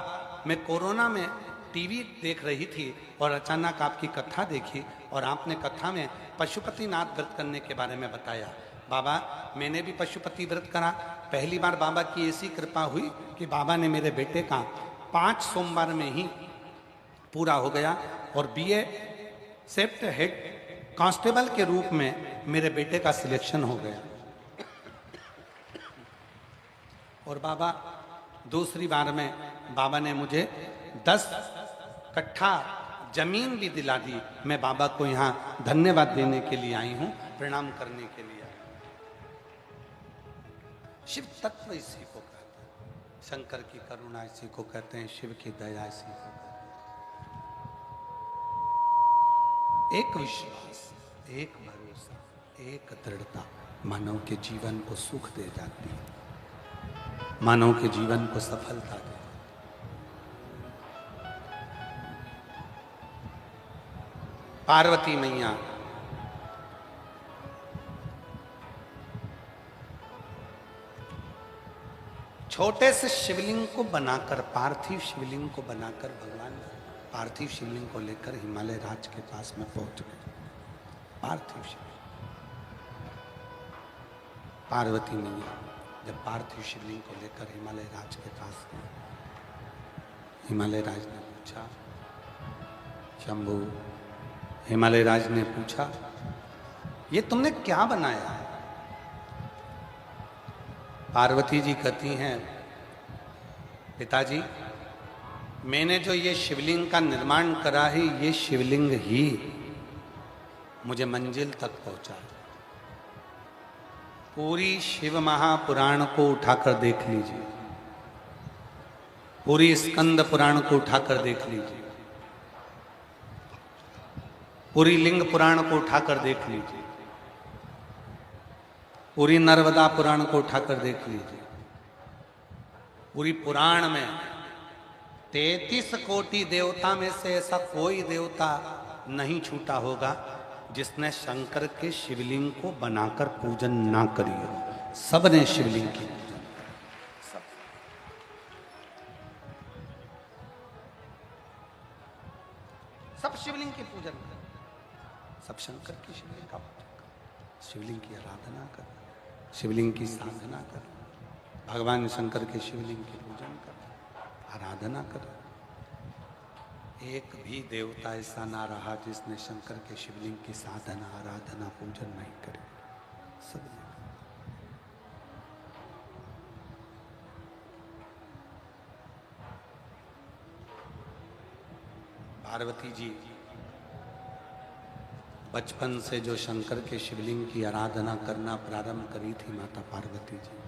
मैं कोरोना में टीवी देख रही थी और अचानक आपकी कथा देखी और आपने कथा में पशुपतिनाथ व्रत करने के बारे में बताया। बाबा, मैंने भी पशुपति व्रत करा। पहली बार बाबा की ऐसी कृपा हुई कि बाबा ने मेरे बेटे का 5 सोमवार में ही पूरा हो गया और BA सेप्ट हेड कांस्टेबल के रूप में मेरे बेटे का सिलेक्शन हो गया। और बाबा, दूसरी बार में बाबा ने मुझे 10 कट्ठा जमीन भी दिला दी। मैं बाबा को यहाँ धन्यवाद देने के लिए आई हूँ, प्रणाम करने के लिए। शिव तत्व इसी को कहते हैं, शंकर की करुणा इसी को कहते हैं, शिव की दया इसी को कहते हैं। एक विश्वास, एक भरोसा, एक दृढ़ता मानव के जीवन को सुख दे जाती है, मानव के जीवन को सफलता दे। पार्वती मैया छोटे से शिवलिंग को बनाकर, पार्थिव शिवलिंग को बनाकर भगवान पार्थिव शिवलिंग को लेकर हिमालय राज के पास में पहुंच गए। पार्थिव शिवलिंग, पार्वती मैया जब पार्थिव शिवलिंग को लेकर हिमालय राज के पास गए, हिमालय राज ने पूछा, शंभू, हिमालय राज ने पूछा, ये तुमने क्या बनाया? पार्वती जी कहती हैं, पिताजी, मैंने जो ये शिवलिंग का निर्माण करा है, ये शिवलिंग ही मुझे मंजिल तक पहुंचा। पूरी शिव महापुराण को उठाकर देख लीजिए, पूरी स्कंद पुराण को उठाकर देख लीजिए, पूरी लिंग पुराण को उठाकर देख लीजिए, पूरी नर्मदा पुराण को उठाकर देख लीजिए। पूरी पुराण में 33 कोटि देवता में से ऐसा कोई देवता नहीं छूटा होगा जिसने शंकर के शिवलिंग को बनाकर पूजन ना करी हो। सब ने शिवलिंग की पूजन, सब। सब शिवलिंग की पूजन कर, सब शंकर की शिवलिंग का पूजन कर, शिवलिंग की आराधना कर, शिवलिंग की साधना कर, भगवान शंकर के शिवलिंग की पूजन कर, आराधना कर। एक भी देवता ऐसा ना रहा जिसने शंकर के शिवलिंग की साधना, आराधना, पूजन नहीं करी। सब ने। पार्वती जी बचपन से जो शंकर के शिवलिंग की आराधना करना प्रारंभ करी थी माता पार्वती जी,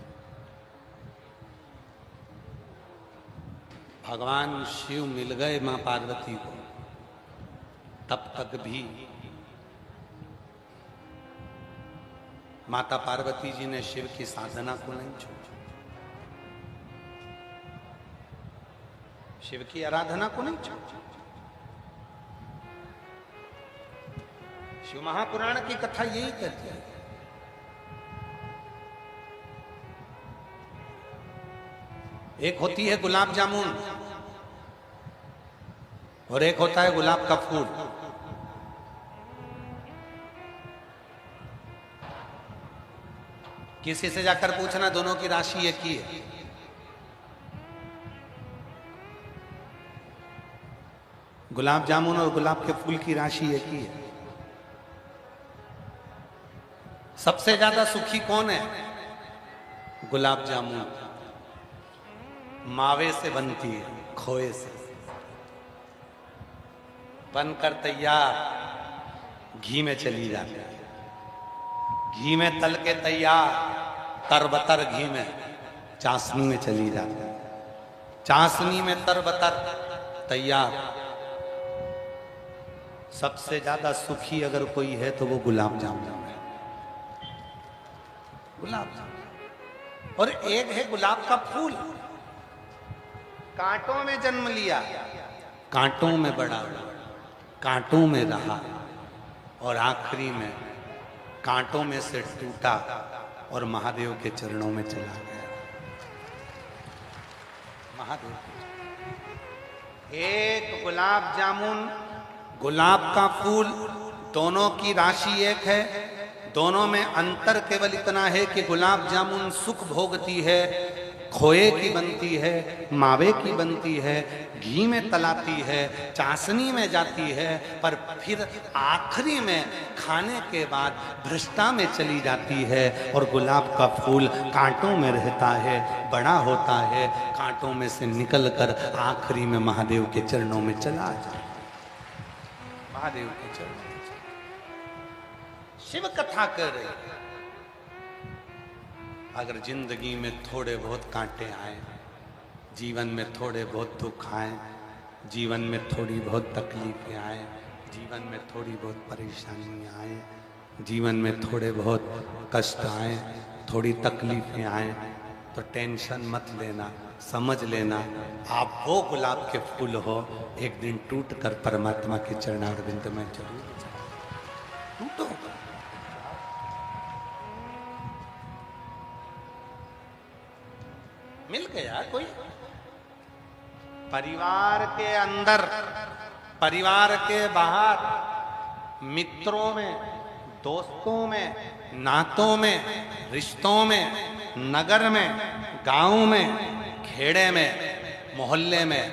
भगवान शिव मिल गए मां पार्वती को, तब तक भी माता पार्वती जी ने शिव की साधना को नहीं छोड़ा, शिव की आराधना को नहीं छोड़ा। शिव महापुराण की कथा यही कहती है। एक होती है गुलाब जामुन और एक होता है गुलाब का फूल। किसी से जाकर पूछना, दोनों की राशि एक ही है। गुलाब जामुन और गुलाब के फूल की राशि एक ही है। सबसे ज्यादा सुखी कौन है? गुलाब जामुन। मावे से बनती है, खोए से बनकर तैयार घी में चली जाती है, घी में तल के तैयार, तरबतर घी में चाशनी में चली जाती है, चाशनी में तरबतर तैयार। सबसे ज्यादा सुखी अगर कोई है तो वो गुलाब जामुन है, गुलाब जामुन। और एक है गुलाब का फूल, कांटों में जन्म लिया, कांटों में बड़ा, कांटों में रहा और आखिरी में कांटों में से टूटा और महादेव के चरणों में चला गया। महादेव एक गुलाब जामुन, गुलाब का फूल, दोनों की राशि एक है। दोनों में अंतर केवल इतना है कि गुलाब जामुन सुख भोगती है, खोए की बनती है, मावे की बनती है, घी में तलाती है, चाशनी में जाती है, पर फिर आखिरी में खाने के बाद भ्रष्टा में चली जाती है। और गुलाब का फूल कांटों में रहता है, बड़ा होता है, कांटों में से निकलकर आखिरी में महादेव के चरणों में चला जाता है। महादेव के चरणों में शिव कथा कर रही है। अगर जिंदगी में थोड़े बहुत कांटे आए, जीवन में थोड़े बहुत दुख आए, जीवन में थोड़ी बहुत तकलीफें आए, जीवन में थोड़ी बहुत परेशानी आए, जीवन में थोड़े बहुत कष्ट आए, थोड़ी तकलीफें आए, तो टेंशन मत लेना, समझ लेना आप वो गुलाब के फूल हो, एक दिन टूट कर परमात्मा के चरणारविंद में जरूर टूटो। मिल गया कोई परिवार के अंदर परिवार के बाहर, मित्रों में, दोस्तों में, नातों में, रिश्तों में, नगर में, गांव में, खेड़े में, मोहल्ले में,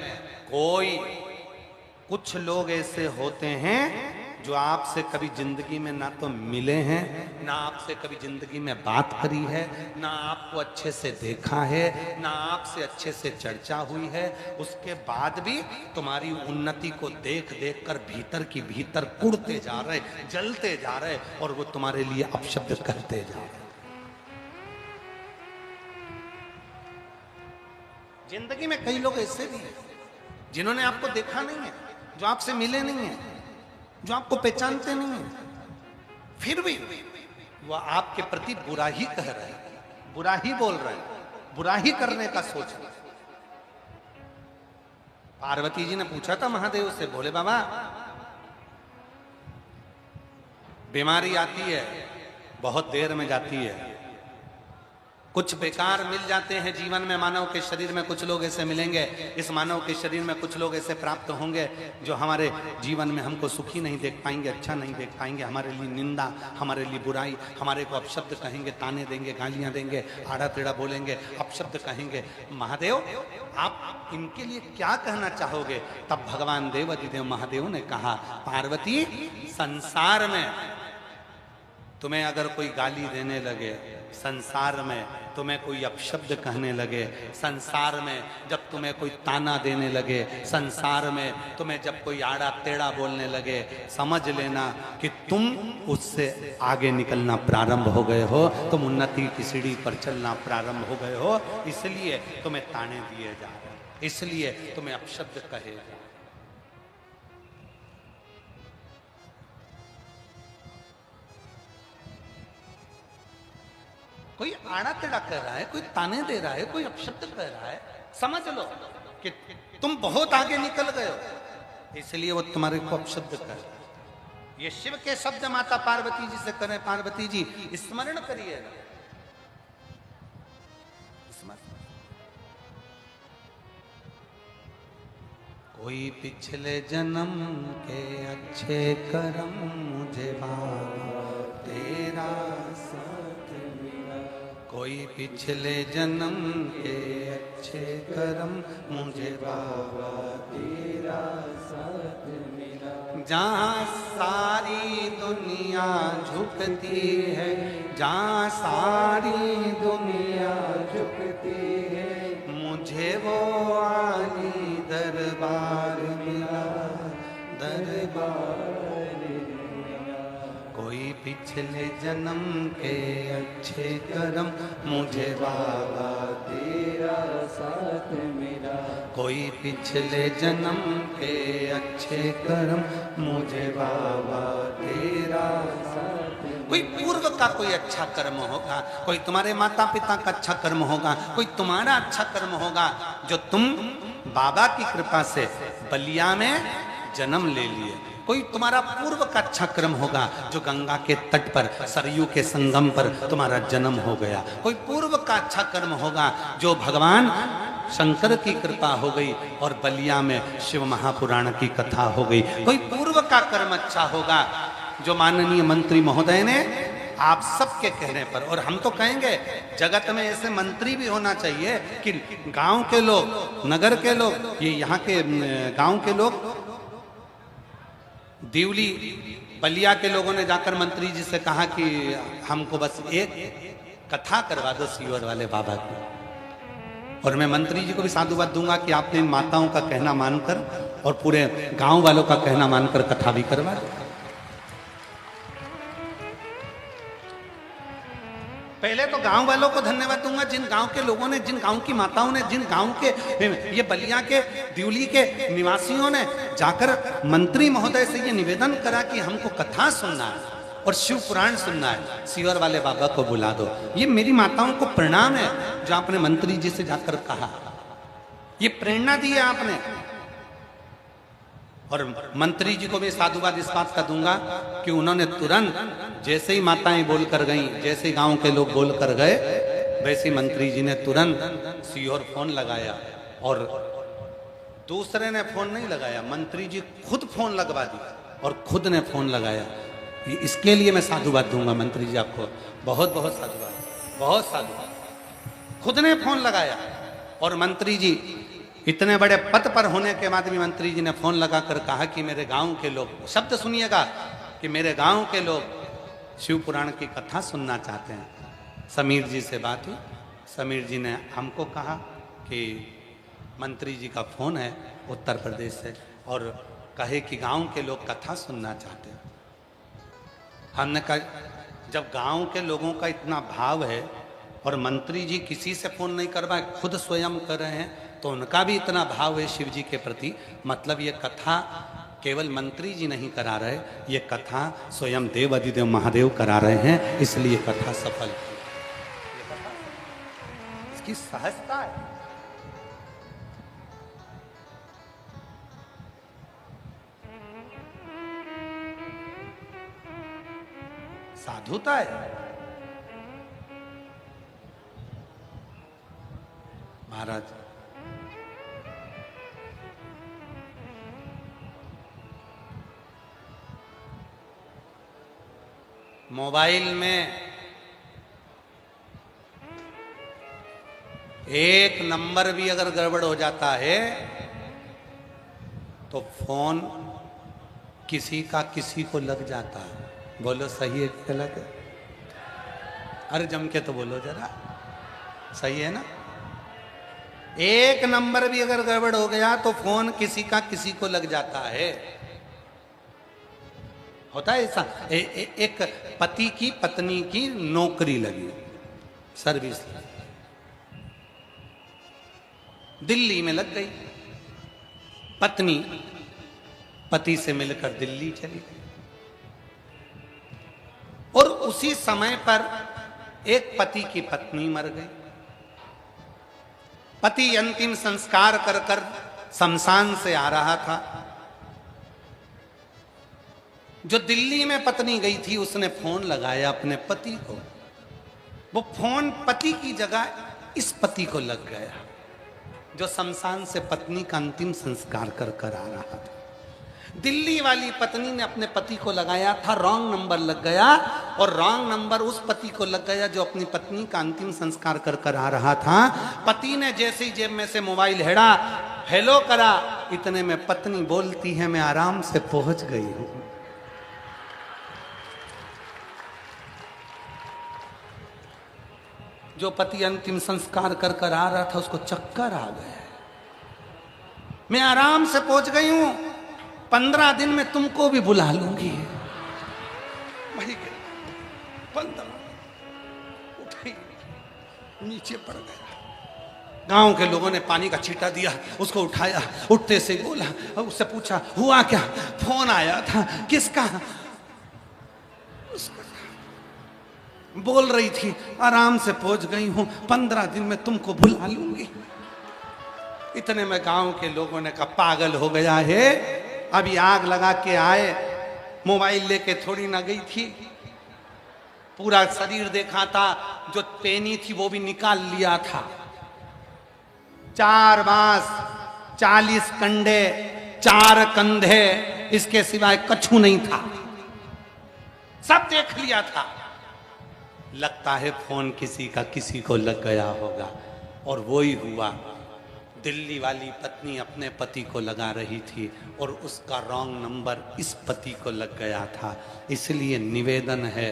कुछ लोग ऐसे होते हैं जो आपसे कभी जिंदगी में ना तो मिले हैं, ना आपसे कभी जिंदगी में बात करी है, ना आपको अच्छे से देखा है, ना आपसे अच्छे से चर्चा हुई है, उसके बाद भी तुम्हारी उन्नति को देख देख कर भीतर की भीतर कुड़ते जा रहे, जलते जा रहे, और वो तुम्हारे लिए अपशब्द करते जा रहे। जिंदगी में कई लोग ऐसे भी हैं जिन्होंने आपको देखा नहीं है, जो आपसे मिले नहीं है, जो आपको पहचानते नहीं है, फिर भी वो आपके प्रति बुरा ही कह रहे हैं, बुरा ही बोल रहे हैं, बुरा ही करने का सोच रहे हैं। पार्वती जी ने पूछा था महादेव से, भोले बाबा बीमारी आती है, बहुत देर में जाती है, कुछ बेकार मिल जाते हैं जीवन में, मानव के शरीर में कुछ लोग ऐसे मिलेंगे, इस मानव के शरीर में कुछ लोग ऐसे प्राप्त होंगे जो हमारे जीवन में हमको सुखी नहीं देख पाएंगे, अच्छा नहीं देख पाएंगे, हमारे लिए निंदा, हमारे लिए बुराई, हमारे को अपशब्द कहेंगे, ताने देंगे, गालियां देंगे, आड़ा टेढ़ा बोलेंगे, अपशब्द कहेंगे। महादेव आप इनके लिए क्या कहना चाहोगे? तब भगवान देवाधिदेव महादेव ने कहा, पार्वती संसार में तुम्हें अगर कोई गाली देने लगे, संसार में तुम्हें कोई अपशब्द कहने लगे, संसार में जब तुम्हें कोई ताना देने लगे, संसार में तुम्हें जब कोई आड़ा टेढ़ा बोलने लगे, समझ लेना कि तुम उससे आगे निकलना प्रारंभ हो गए हो, तुम उन्नति की सीढ़ी पर चलना प्रारंभ हो गए हो, इसलिए तुम्हें ताने दिए जा रहे हैं, इसलिए तुम्हें अपशब्द कहे जा रहे हैं। कोई आड़ा टेढ़ा कह रहा है, कोई ताने दे रहा है, कोई अपशब्द कह रहा है, समझ लो कि तुम बहुत आगे निकल गए हो, इसलिए वो तुम्हारे को अपशब्द कह रहा है। ये शिव के शब्द माता पार्वती जी से करें, पार्वती जी स्मरण करिए, कोई पिछले जन्म के अच्छे कर्म मुझे बाबा तेरा साथ मिला, कोई पिछले जन्म के अच्छे कर्म मुझे बाबा तेरा साथ मिला, जहाँ सारी दुनिया झुकती है, जहाँ सारी दुनिया झुकती है, मुझे वो आली दरबार मिला, दरबार मिला, कोई पिछले जन्म के अच्छे कर्म मुझे बाबा तेरा साथ मिला, कोई पिछले जन्म के अच्छे कर्म मुझे बाबा तेरा साथ मिला। कोई पूर्व का कोई अच्छा कर्म होगा, कोई तुम्हारे माता पिता का अच्छा कर्म होगा, कोई तुम्हारा अच्छा कर्म होगा, जो तुम बाबा की कृपा से बलिया में जन्म ले लिए, कोई तुम्हारा पूर्व का अच्छा कर्म होगा जो गंगा के तट पर सरयू के संगम पर तुम्हारा जन्म हो गया, कोई पूर्व का अच्छा कर्म होगा जो भगवान शंकर की कृपा हो गई और बलिया में शिव महापुराण की कथा हो गई, कोई पूर्व का कर्म अच्छा होगा जो माननीय मंत्री महोदय ने आप सबके कहने पर, और हम तो कहेंगे जगत में ऐसे मंत्री भी होना चाहिए कि गांव के लोग, नगर के लोग, ये यहाँ के गांव के लोग, दिवली बलिया के लोगों ने जाकर मंत्री जी से कहा कि हमको बस एक कथा करवा दो सीवर वाले बाबा की, और मैं मंत्री जी को भी साधुवाद दूंगा कि आपने इन माताओं का कहना मानकर और पूरे गांव वालों का कहना मानकर कथा भी करवा दो। पहले तो गांव वालों को धन्यवाद दूंगा, जिन गांव के लोगों ने, जिन गांव की माताओं ने, जिन गांव के ये बलिया के दिवली के निवासियों ने जाकर मंत्री महोदय से ये निवेदन करा कि हमको कथा सुनना है और शिव पुराण सुनना है, सीवर वाले बाबा को बुला दो। ये मेरी माताओं को प्रणाम है जो आपने मंत्री जी से जाकर कहा, ये प्रेरणा दी है आपने। और मंत्री जी को भी साधुवाद इस बात का दूंगा कि उन्होंने तुरंत, जैसे ही माताएं बोलकर गईं, जैसे ही गांव के लोग बोलकर गए, वैसे मंत्री जी ने तुरंत सीओर फोन लगाया और दूसरे ने फोन नहीं लगाया, मंत्री जी खुद फोन लगवा दिया और खुद ने फोन लगाया। इसके लिए मैं साधुवाद दूंगा मंत्री जी आपको, बहुत बहुत साधुवाद, बहुत साधुवाद। खुद ने फोन लगाया और मंत्री जी इतने बड़े पद पर होने के बाद भी मंत्री जी ने फोन लगाकर कहा कि मेरे गांव के लोग, शब्द सुनिएगा, कि मेरे गांव के लोग शिव पुराण की कथा सुनना चाहते हैं। समीर जी से बात हुई, समीर जी ने हमको कहा कि मंत्री जी का फोन है उत्तर प्रदेश से और कहे कि गांव के लोग कथा सुनना चाहते हैं। हमने कहा जब गांव के लोगों का इतना भाव है और मंत्री जी किसी से फोन नहीं करवाए, खुद स्वयं कर रहे हैं, तो उनका भी इतना भाव है शिव जी के प्रति, मतलब ये कथा केवल मंत्री जी नहीं करा रहे, ये कथा स्वयं देव अधिदेव महादेव करा रहे हैं, इसलिए कथा सफल। इसकी सहजता है, साधुता है। महाराज मोबाइल में एक नंबर भी अगर गड़बड़ हो जाता है तो फोन किसी का किसी को लग जाता है। बोलो सही है कि गलत है? अरे जम के तो बोलो जरा, सही है ना? एक नंबर भी अगर गड़बड़ हो गया तो फोन किसी का किसी को लग जाता है। होता है ऐसा। एक पति की पत्नी की नौकरी लगी, सर्विस दिल्ली में लग गई, पत्नी पति से मिलकर दिल्ली चली गई और उसी समय पर एक पति की पत्नी मर गई। पति अंतिम संस्कार कर कर शमशान से आ रहा था। जो दिल्ली में पत्नी गई थी उसने फोन लगाया अपने पति को, वो फोन पति की जगह इस पति को लग गया जो शमशान से पत्नी का अंतिम संस्कार कर कर आ रहा था। दिल्ली वाली पत्नी ने अपने पति को लगाया था, रॉन्ग नंबर लग गया और रॉन्ग नंबर उस पति को लग गया जो अपनी पत्नी का अंतिम संस्कार कर कर आ रहा था। पति ने जैसे ही जेब में से मोबाइल हेड़ा, हेलो करा, इतने में पत्नी बोलती है मैं आराम से पहुंच गई हूं। जो पति अंतिम संस्कार कर कर आ रहा था उसको चक्कर आ गया। मैं आराम से पहुंच गई हूं, 15 दिन में तुमको भी बुला लूंगी। भाई 15 उठाई, नीचे पड़ गया। गांव के लोगों ने पानी का छींटा दिया, उसको उठाया, उठते से बोला, उससे पूछा हुआ क्या? फोन आया था। किसका? उसका। बोल रही थी आराम से पहुंच गई हूं, 15 दिन में तुमको बुला लूंगी। इतने में गांव के लोगों ने कहा पागल हो गया है, अभी आग लगा के आए, मोबाइल लेके थोड़ी ना गई थी, पूरा शरीर देखा था, जो पेनी थी वो भी निकाल लिया था, 4 बांस, 40 कंडे, 4 कंधे, इसके सिवाय कछु नहीं था, सब देख लिया था। लगता है फोन किसी का किसी को लग गया होगा और वो ही हुआ। दिल्ली वाली पत्नी अपने पति को लगा रही थी और उसका रॉन्ग नंबर इस पति को लग गया था। इसलिए निवेदन है,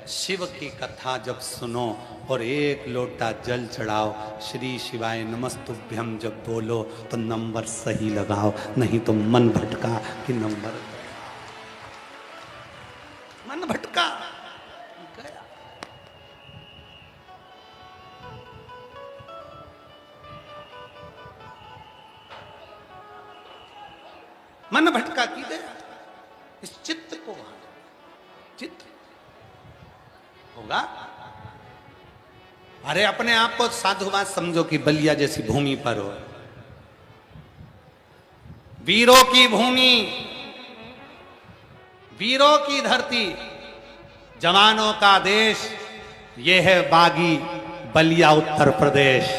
शिव की कथा जब सुनो और एक लोटा जल चढ़ाओ, श्री शिवाय नमस्तुभ्यम जब बोलो तो नंबर सही लगाओ, नहीं तो मन भटका कि नंबर मन भटका गया। मन भटका की गया। इस चित्त को चित्त होगा। अरे अपने आप को साधुवाद समझो कि बलिया जैसी भूमि पर हो, वीरों की भूमि, वीरों की धरती, जवानों का देश, यह है बागी बलिया उत्तर प्रदेश।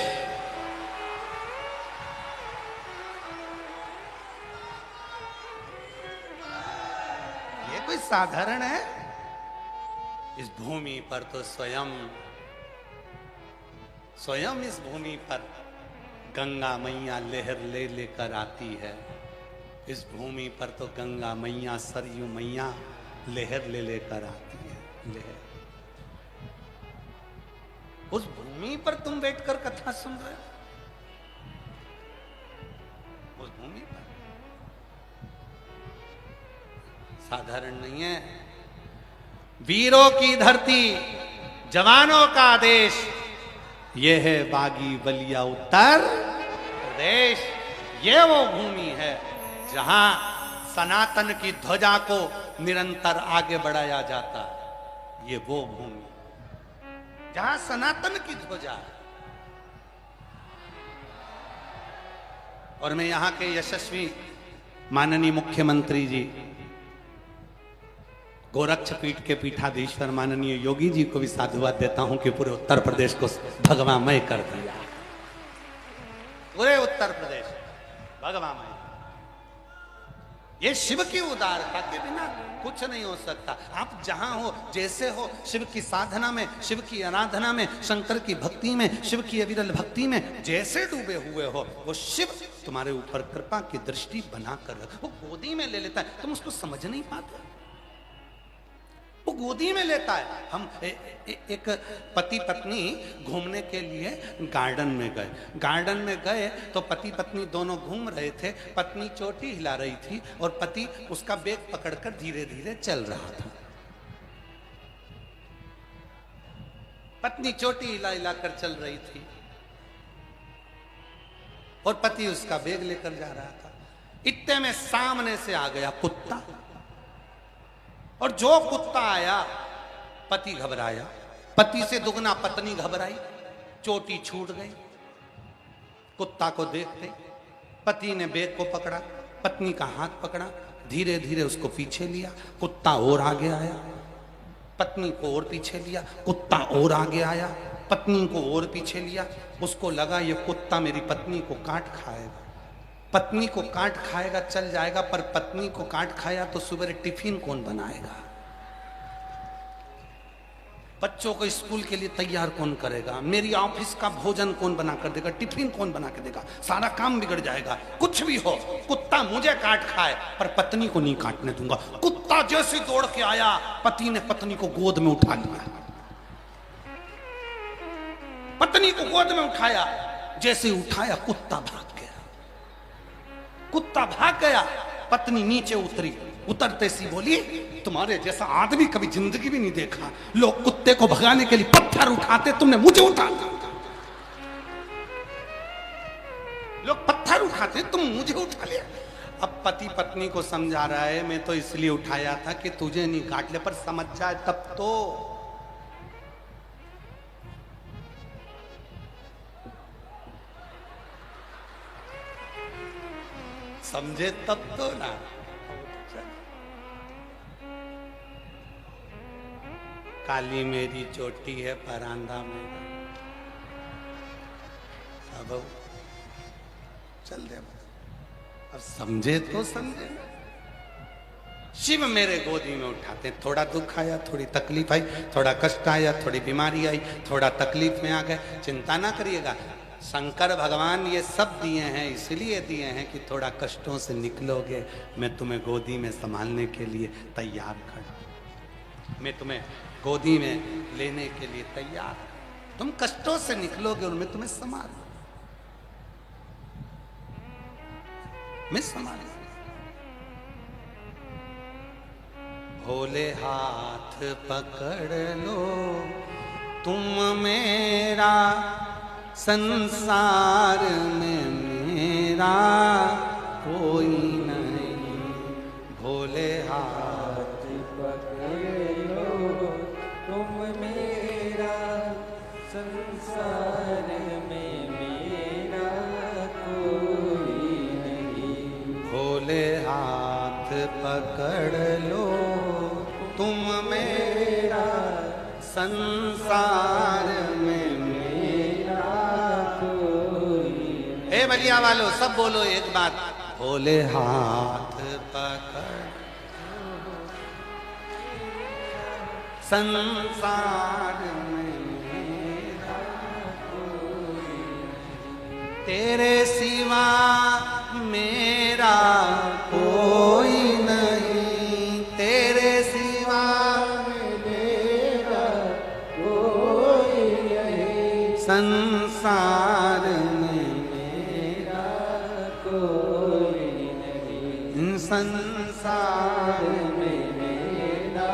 साधारण है? इस भूमि पर तो स्वयं इस भूमि पर गंगा मैया लहर ले लेकर आती है। इस भूमि पर तो गंगा मैया, सरयू मैया लहर ले लेकर आती है। लहर, उस भूमि पर तुम बैठकर कथा सुन रहे हो। उस भूमि पर साधारण नहीं है। वीरों की धरती, जवानों का देश, यह है बागी बलिया उत्तर प्रदेश। यह वो भूमि है जहां सनातन की ध्वजा को निरंतर आगे बढ़ाया जाता है। ये वो भूमि जहां सनातन की ध्वजा है। और मैं यहां के यशस्वी माननीय मुख्यमंत्री जी, गोरक्षपीठ के पीठाधीश्वर माननीय योगी जी को भी साधुवाद देता हूं कि पूरे उत्तर प्रदेश को भगवामय कर दिया। पूरे उत्तर प्रदेश भगवामय। ये शिव की उदारता के बिना कुछ नहीं हो सकता। आप जहां हो, जैसे हो, शिव की साधना में, शिव की आराधना में, शंकर की भक्ति में, शिव की अविरल भक्ति में जैसे डूबे हुए हो, वो शिव तुम्हारे ऊपर कृपा की दृष्टि बनाकर वो गोदी में ले लेता है। तुम उसको समझ नहीं पाते, वो गोदी में लेता है। हम एक पति पत्नी घूमने के लिए गार्डन में गए। गार्डन में गए तो पति पत्नी दोनों घूम रहे थे। पत्नी चोटी हिला रही थी और पति उसका बैग पकड़कर धीरे धीरे चल रहा था। पत्नी चोटी हिला हिलाकर चल रही थी और पति उसका बैग लेकर जा रहा था। इतने में सामने से आ गया कुत्ता, और जो कुत्ता आया पति घबराया, पति से दुगना पत्नी घबराई, चोटी छूट गई। कुत्ता को देखते पति ने बैग को पकड़ा, पत्नी का हाथ पकड़ा, धीरे धीरे उसको पीछे लिया। कुत्ता और आगे आया, पत्नी को और पीछे लिया। कुत्ता और आगे आया, पत्नी को और पीछे लिया। उसको लगा ये कुत्ता मेरी पत्नी को काट खाएगा, पत्नी को काट खाएगा चल जाएगा, पर पत्नी को काट खाया तो सुबह टिफिन कौन बनाएगा, बच्चों को स्कूल के लिए तैयार कौन करेगा, मेरी ऑफिस का भोजन कौन बना कर देगा, टिफिन कौन बना के देगा, सारा काम बिगड़ जाएगा। कुछ भी हो, कुत्ता मुझे काट खाए पर पत्नी को नहीं काटने दूंगा। कुत्ता जैसे दौड़ के आया, पति ने पत्नी को गोद में उठा लिया। पत्नी को गोद में उठाया, जैसे उठाया कुत्ता भाग गया। कुत्ता भाग गया, पत्नी नीचे उतरी। उतरते सी बोली, तुम्हारे जैसा आदमी कभी जिंदगी भी नहीं देखा। लोग कुत्ते को भगाने के लिए पत्थर उठाते, तुमने मुझे उठा लिया। लोग पत्थर उठाते, तुम मुझे उठा लिया। अब पति पत्नी को समझा रहा है, मैं तो इसलिए उठाया था कि तुझे नहीं काट ले, पर समझ जाए तब तो। समझे तब तो ना। काली मेरी चोटी है परांदा मेरा, अब चल दे। अब समझे तो समझे। शिव मेरे गोदी में उठाते, थोड़ा दुख आया, थोड़ी तकलीफ आई, थोड़ा कष्ट आया, थोड़ी बीमारी आई, थोड़ा तकलीफ में आ गए, चिंता ना करिएगा। शंकर भगवान ये सब दिए हैं, इसलिए दिए हैं कि थोड़ा कष्टों से निकलोगे, मैं तुम्हें गोदी में संभालने के लिए तैयार खड़ा, मैं तुम्हें गोदी में लेने के लिए तैयार। तुम कष्टों से निकलोगे और मैं तुम्हें संभाल, मैं संभाल। भोले हाथ पकड़ लो तुम मेरा, संसार में मेरा कोई नहीं। भोले हाथ पकड़ लो तुम मेरा, संसार में मेरा कोई नहीं। भोले हाथ पकड़ लो तुम मेरा, संसार में हे बलिया वालों, सब बोलो एक बात, भोले हाथ पकड़। संसार में मेरा कोई नहीं, तेरे सिवा मेरा कोई नहीं, तेरे सिवा मेरा कोई नहीं, संसार में मेरा कोई नहीं, संसार में मेरा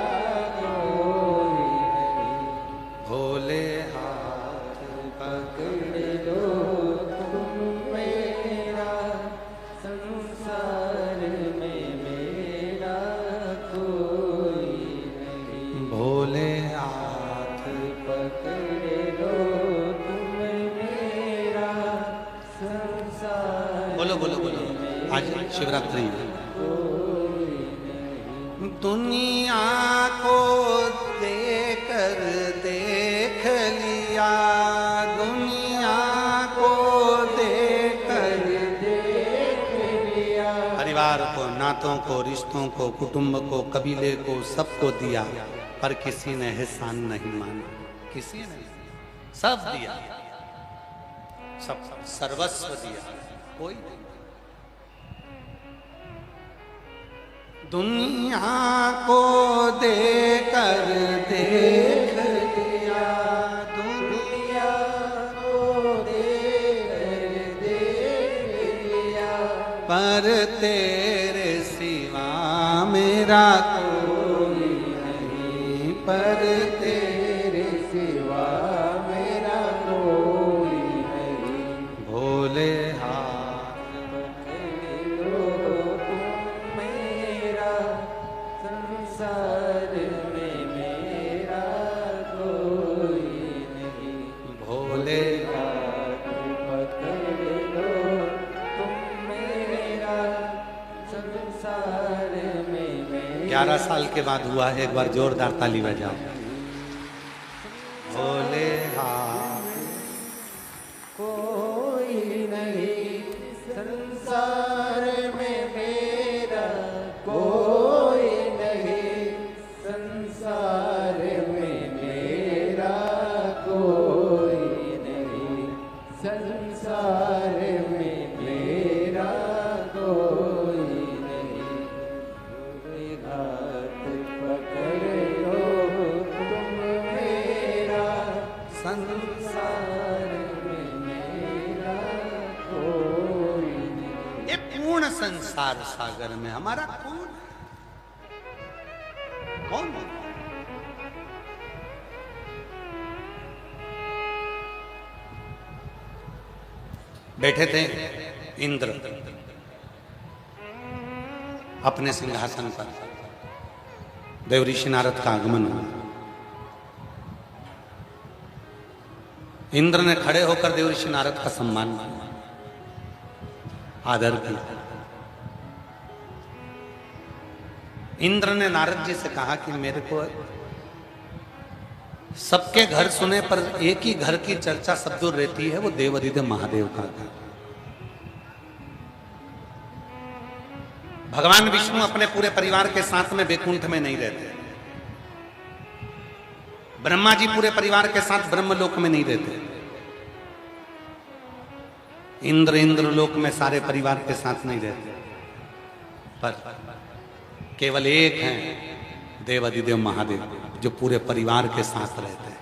कोई नहीं, भोले हाथ पकड़ लो तुम मेरा, संसार में मेरा कोई नहीं, भोले हाथ पकड़ लो तुम मेरा, संसार बोलो बोलो बोलो। आज शिवरात्रि है। दुनिया को देकर देख लिया, दुनिया को देकर देख लिया, परिवार को, नातों को, रिश्तों को, कुटुंब को, कबीले को, सबको दिया, पर किसी ने एहसान नहीं माना, किसी ने सब दिया, सब सर्वस्व दिया, कोई नहीं। दुनिया को देकर देख लिया, दुनिया को देख लिया, पर तेरे सिवा मेरा कोई नहीं, पर तेरे सिवा मेरा कोई नहीं, भोले हाथ तुम मेरा, संसार में मेरा कोई नहीं, भोले पकड़ लो तुम मेरा, संसार में मेरा 11 साल के बाद हुआ है। एक बार जोरदार ताली बजाओ। भोले हाथ कोई नहीं, संसार में मेरा कोई नहीं, संसार में मेरा कोई नहीं, संसार में मेरा कोई नहीं, भोले हाथ पकड़ लो तुम मेरा, संसार में मेरा कोई नहीं। ये पूर्ण संसार सागर में हमारा कौन कौन बैठे थे इंद्र अपने सिंहासन पर, देवऋषि नारद का आगमन हुआ। इंद्र ने खड़े होकर देवऋषि नारद का सम्मान किया, आदर किया। इंद्र ने नारद जी से कहा कि मेरे को सबके घर सुने पर एक ही घर की चर्चा सब दूर रहती है, वो देवाधिदेव महादेव का घर। भगवान विष्णु अपने पूरे परिवार के साथ में वैकुंठ में नहीं रहते, ब्रह्मा जी पूरे परिवार के साथ ब्रह्मलोक में नहीं रहते, इंद्र लोक में सारे परिवार के साथ नहीं रहते, पर केवल एक हैं देवाधिदेव महादेव जो पूरे परिवार के साथ रहते हैं,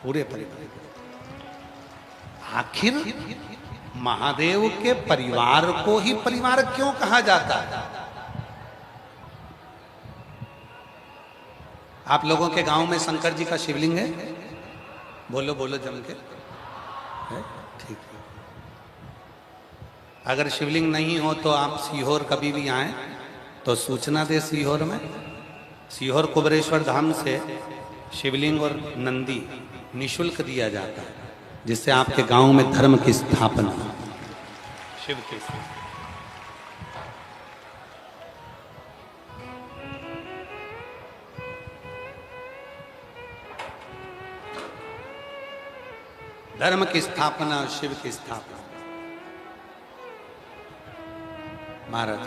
पूरे परिवार। आखिर महादेव के परिवार को ही परिवार क्यों कहा जाता है? आप लोगों के गांव में शंकर जी का शिवलिंग है? बोलो बोलो जम के। है? ठीक है। अगर शिवलिंग नहीं हो तो आप सीहोर कभी भी आए तो सूचना दे। सीहोर में, सीहोर कुबरेश्वर धाम से शिवलिंग और नंदी निशुल्क दिया जाता है, जिससे आपके गांव में धर्म की स्थापना हो। शिव के धर्म की स्थापना और शिव की स्थापना। महाराज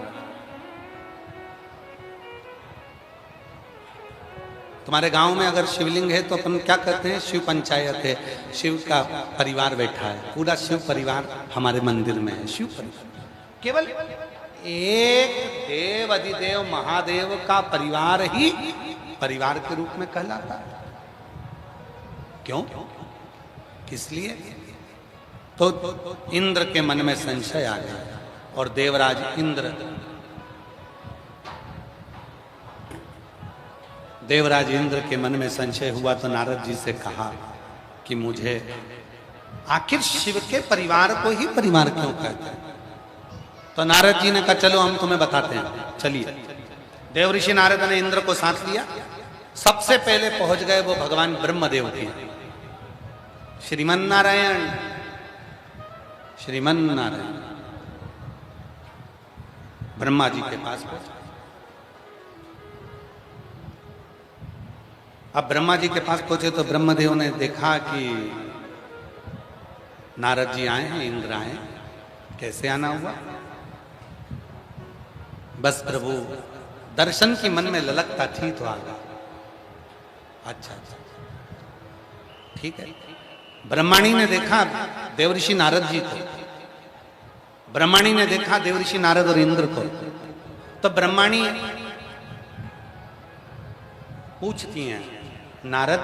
तुम्हारे गांव में अगर शिवलिंग है तो अपन क्या कहते हैं? शिव पंचायत है, शिव का परिवार बैठा है, पूरा शिव परिवार हमारे मंदिर में है। शिव परिवार केवल एक देव अधिदेव महादेव का परिवार ही परिवार के रूप में कहलाता है। क्यों? किस लिए? तो इंद्र के मन में संशय आ गया और देवराज इंद्र, देवराज इंद्र के मन में संशय हुआ तो नारद जी से कहा कि मुझे आखिर शिव के परिवार को ही परिवार क्यों कहते हैं? तो नारद जी ने कहा चलो हम तुम्हें बताते हैं, चलिए। देवऋषि नारद ने इंद्र को साथ लिया। सबसे पहले पहुंच गए वो भगवान ब्रह्मदेव के। श्रीमन नारायण, श्रीमन नारायण ब्रह्मा जी के पास पहुंचे। अब ब्रह्मा जी के पास पहुंचे तो ब्रह्मदेव ने देखा कि नारद जी आए हैं, इंद्र आए हैं। कैसे आना हुआ? बस प्रभु दर्शन की मन में ललकता थी तो आ गया। अच्छा ठीक है। ब्रह्माणी ने देखा देवऋषि नारद जी को, ब्रह्माणी ने देखा देवऋषि नारद और इंद्र को। तो ब्रह्माणी पूछती हैं, नारद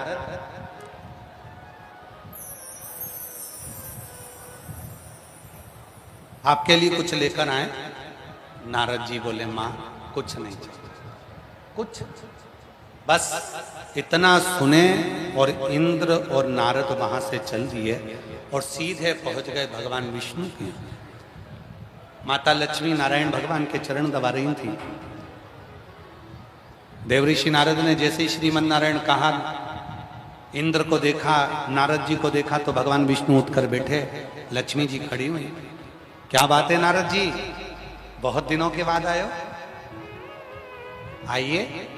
आपके लिए कुछ लेकर आए? नारद जी बोले मां कुछ नहीं चाहिए, कुछ बस इतना सुने। और इंद्र और नारद वहां से चल दिए और सीधे पहुंच गए भगवान विष्णु के। माता लक्ष्मी नारायण भगवान के चरण दबा रही थी। देवऋषि नारद ने जैसे ही श्रीमन नारायण कहा, इंद्र को देखा, नारद जी को देखा तो भगवान विष्णु उठकर बैठे। लक्ष्मी जी खड़ी हुई। क्या बात है नारद जी, बहुत दिनों के बाद आए हो, आइए।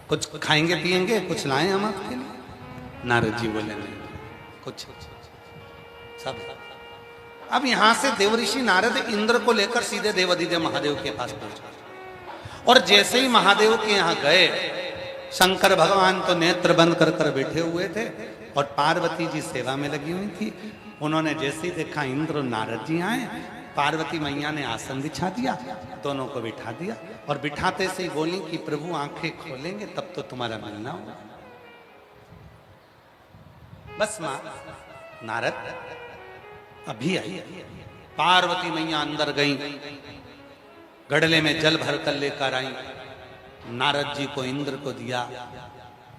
कुछ खाएंगे पिएंगे, कुछ लाएं हम आपके लिए? नारद जी बोले नहीं, कुछ सब। अब यहां से देवऋषि नारद इंद्र को लेकर सीधे देवाधिदेव महादेव के पास पहुंचे। और जैसे ही महादेव के यहां गए, शंकर भगवान तो नेत्र बंद कर कर बैठे हुए थे और पार्वती जी सेवा में लगी हुई थी। उन्होंने जैसे ही देखा इंद्र और नारद जी आए, पार्वती मैया ने आसन बिछा दिया, दोनों को बिठा दिया और बिठाते से ही बोली कि प्रभु आंखें खोलेंगे तब तो तुम्हारा मिलना होगा। बस मां नारद अभी आई। पार्वती मैया अंदर गई, गड़ले में जल भर कर लेकर आई, नारद जी को इंद्र को दिया।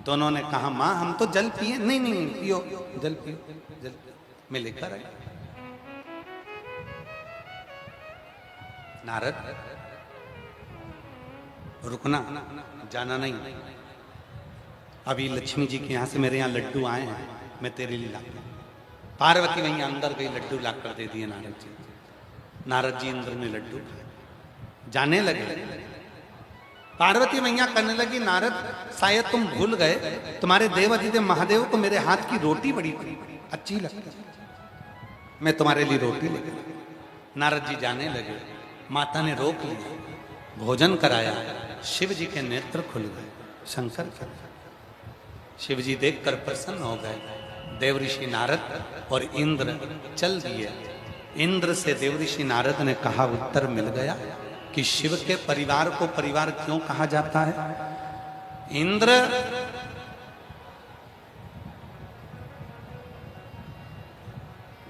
दोनों ने कहा मां हम तो जल पिए। नहीं नहीं पियो, जल पियो, जल मैं लेकर आई। नारद रुकना, जाना नहीं, अभी लक्ष्मी जी के यहां से मेरे यहां लड्डू आए हैं, मैं तेरे लिए लाता। पार्वती वहीं अंदर गई, लड्डू लाकर दे दिए नारद जी। नारद जी इंद्र ने लड्डू खाए, जाने लगे। पार्वती मैया कहने लगी नारद शायद तुम भूल गए, तुम्हारे देवाधिदेव महादेव को मेरे हाथ की रोटी बड़ी अच्छी लगती, मैं तुम्हारे लिए रोटी लेकर। नारद जी जाने लगे, माता ने रोक लिया, भोजन कराया। शिव जी के नेत्र खुल गए, शंकर के। शिव जी देखकर प्रसन्न हो गए। देवऋषि नारद और इंद्र चल दिए। इंद्र से देवऋषि नारद ने कहा, उत्तर मिल गया कि शिव के परिवार को परिवार क्यों कहा जाता है। इंद्र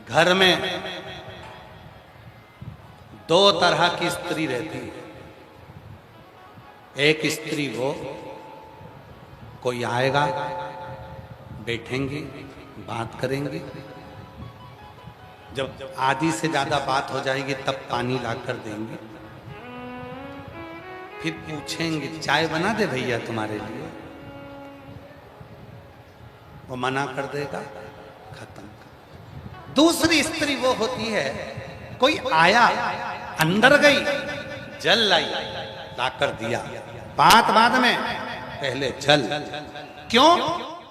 घर में दो तरह की स्त्री रहती है। एक स्त्री वो, कोई आएगा, बैठेंगे, बात करेंगे, जब आधी से ज्यादा बात हो जाएगी तब पानी लाकर देंगे, फिर पूछेंगे चाय बना दे भैया तुम्हारे लिए, वो मना कर देगा, खत्म। दूसरी स्त्री वो होती है, कोई आया, अंदर गई, जल लाई, लाकर दिया, बात बाद में, पहले जल। क्यों?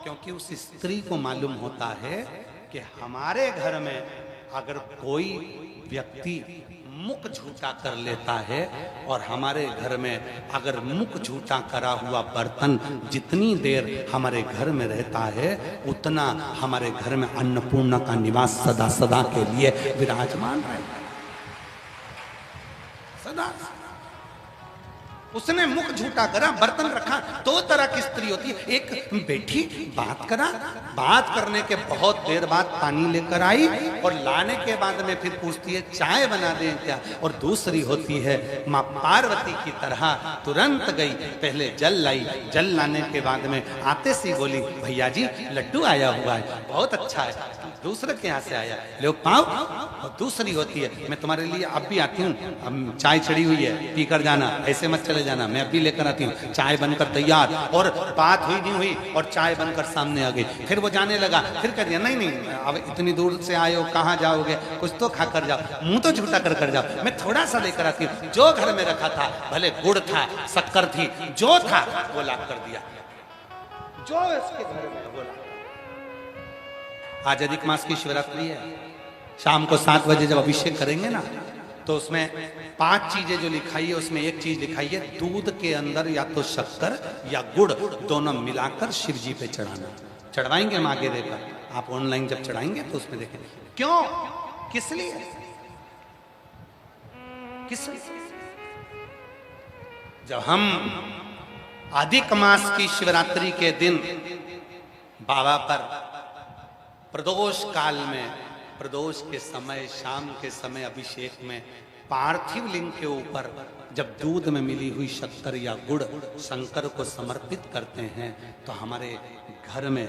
क्योंकि उस स्त्री को मालूम होता है कि हमारे घर में अगर कोई व्यक्ति मुख झूठा कर लेता है। और हमारे घर में अगर मुख झूठा करा हुआ बर्तन जितनी देर हमारे घर में रहता है, उतना हमारे घर में अन्नपूर्णा का निवास सदा सदा के लिए विराजमान रहता है। सदा उसने मुख झूठा करा, बर्तन रखा। दो तरह की स्त्री होती है, एक बैठी बात करा, बात करने के बहुत देर बाद पानी लेकर आई और लाने के बाद में फिर पूछती है चाय बना दें क्या। और दूसरी होती है माँ पार्वती की तरह, तुरंत गई, पहले जल लाई, जल लाने के बाद में आते सी बोली भैया जी लड्डू आया हुआ है, बहुत अच्छा है, दूसरे के यहाँ से आया, लो पाओ। और दूसरी होती है मैं तुम्हारे लिए अब भी आती हूँ, अब चाय चढ़ी हुई है, पी कर जाना, ऐसे मत चले जाना, मैं अभी लेकर आती हूँ। चाय बनकर तैयार, और बात हुई नहीं हुई और चाय बनकर सामने आ गई। फिर वो जाने लगा, फिर कह दिया नहीं नहीं अब इतनी दूर से आए हो, कहाँ जाओगे, कुछ तो खा कर जाओ, मुंह तो झूठा कर जाओ, मैं थोड़ा सा लेकर आती हूँ। जो घर में रखा था, भले गुड़ था, शक्कर थी, जो था वो ला कर दिया, जो इसके घर में वो ला। आज अधिक मास की शिवरात्रि है, शाम को 7 बजे जब अभिषेक करेंगे ना, तो उसमें 5 चीजें जो लिखाई है, उसमें एक चीज लिखाई है, दूध के अंदर या तो शक्कर या गुड़ दोनों मिलाकर शिव जी पे चढ़ाना। चढ़वाएंगे हम आगे देकर, आप ऑनलाइन जब चढ़ाएंगे तो उसमें देखें। क्यों, किस लिए, किस लिए? जब हम अधिक मास की शिवरात्रि के दिन बाबा पर प्रदोष काल में, प्रदोष के समय, शाम के समय अभिषेक में पार्थिव लिंग के ऊपर जब दूध में मिली हुई शक्कर या गुड़ शंकर को समर्पित करते हैं, तो हमारे घर में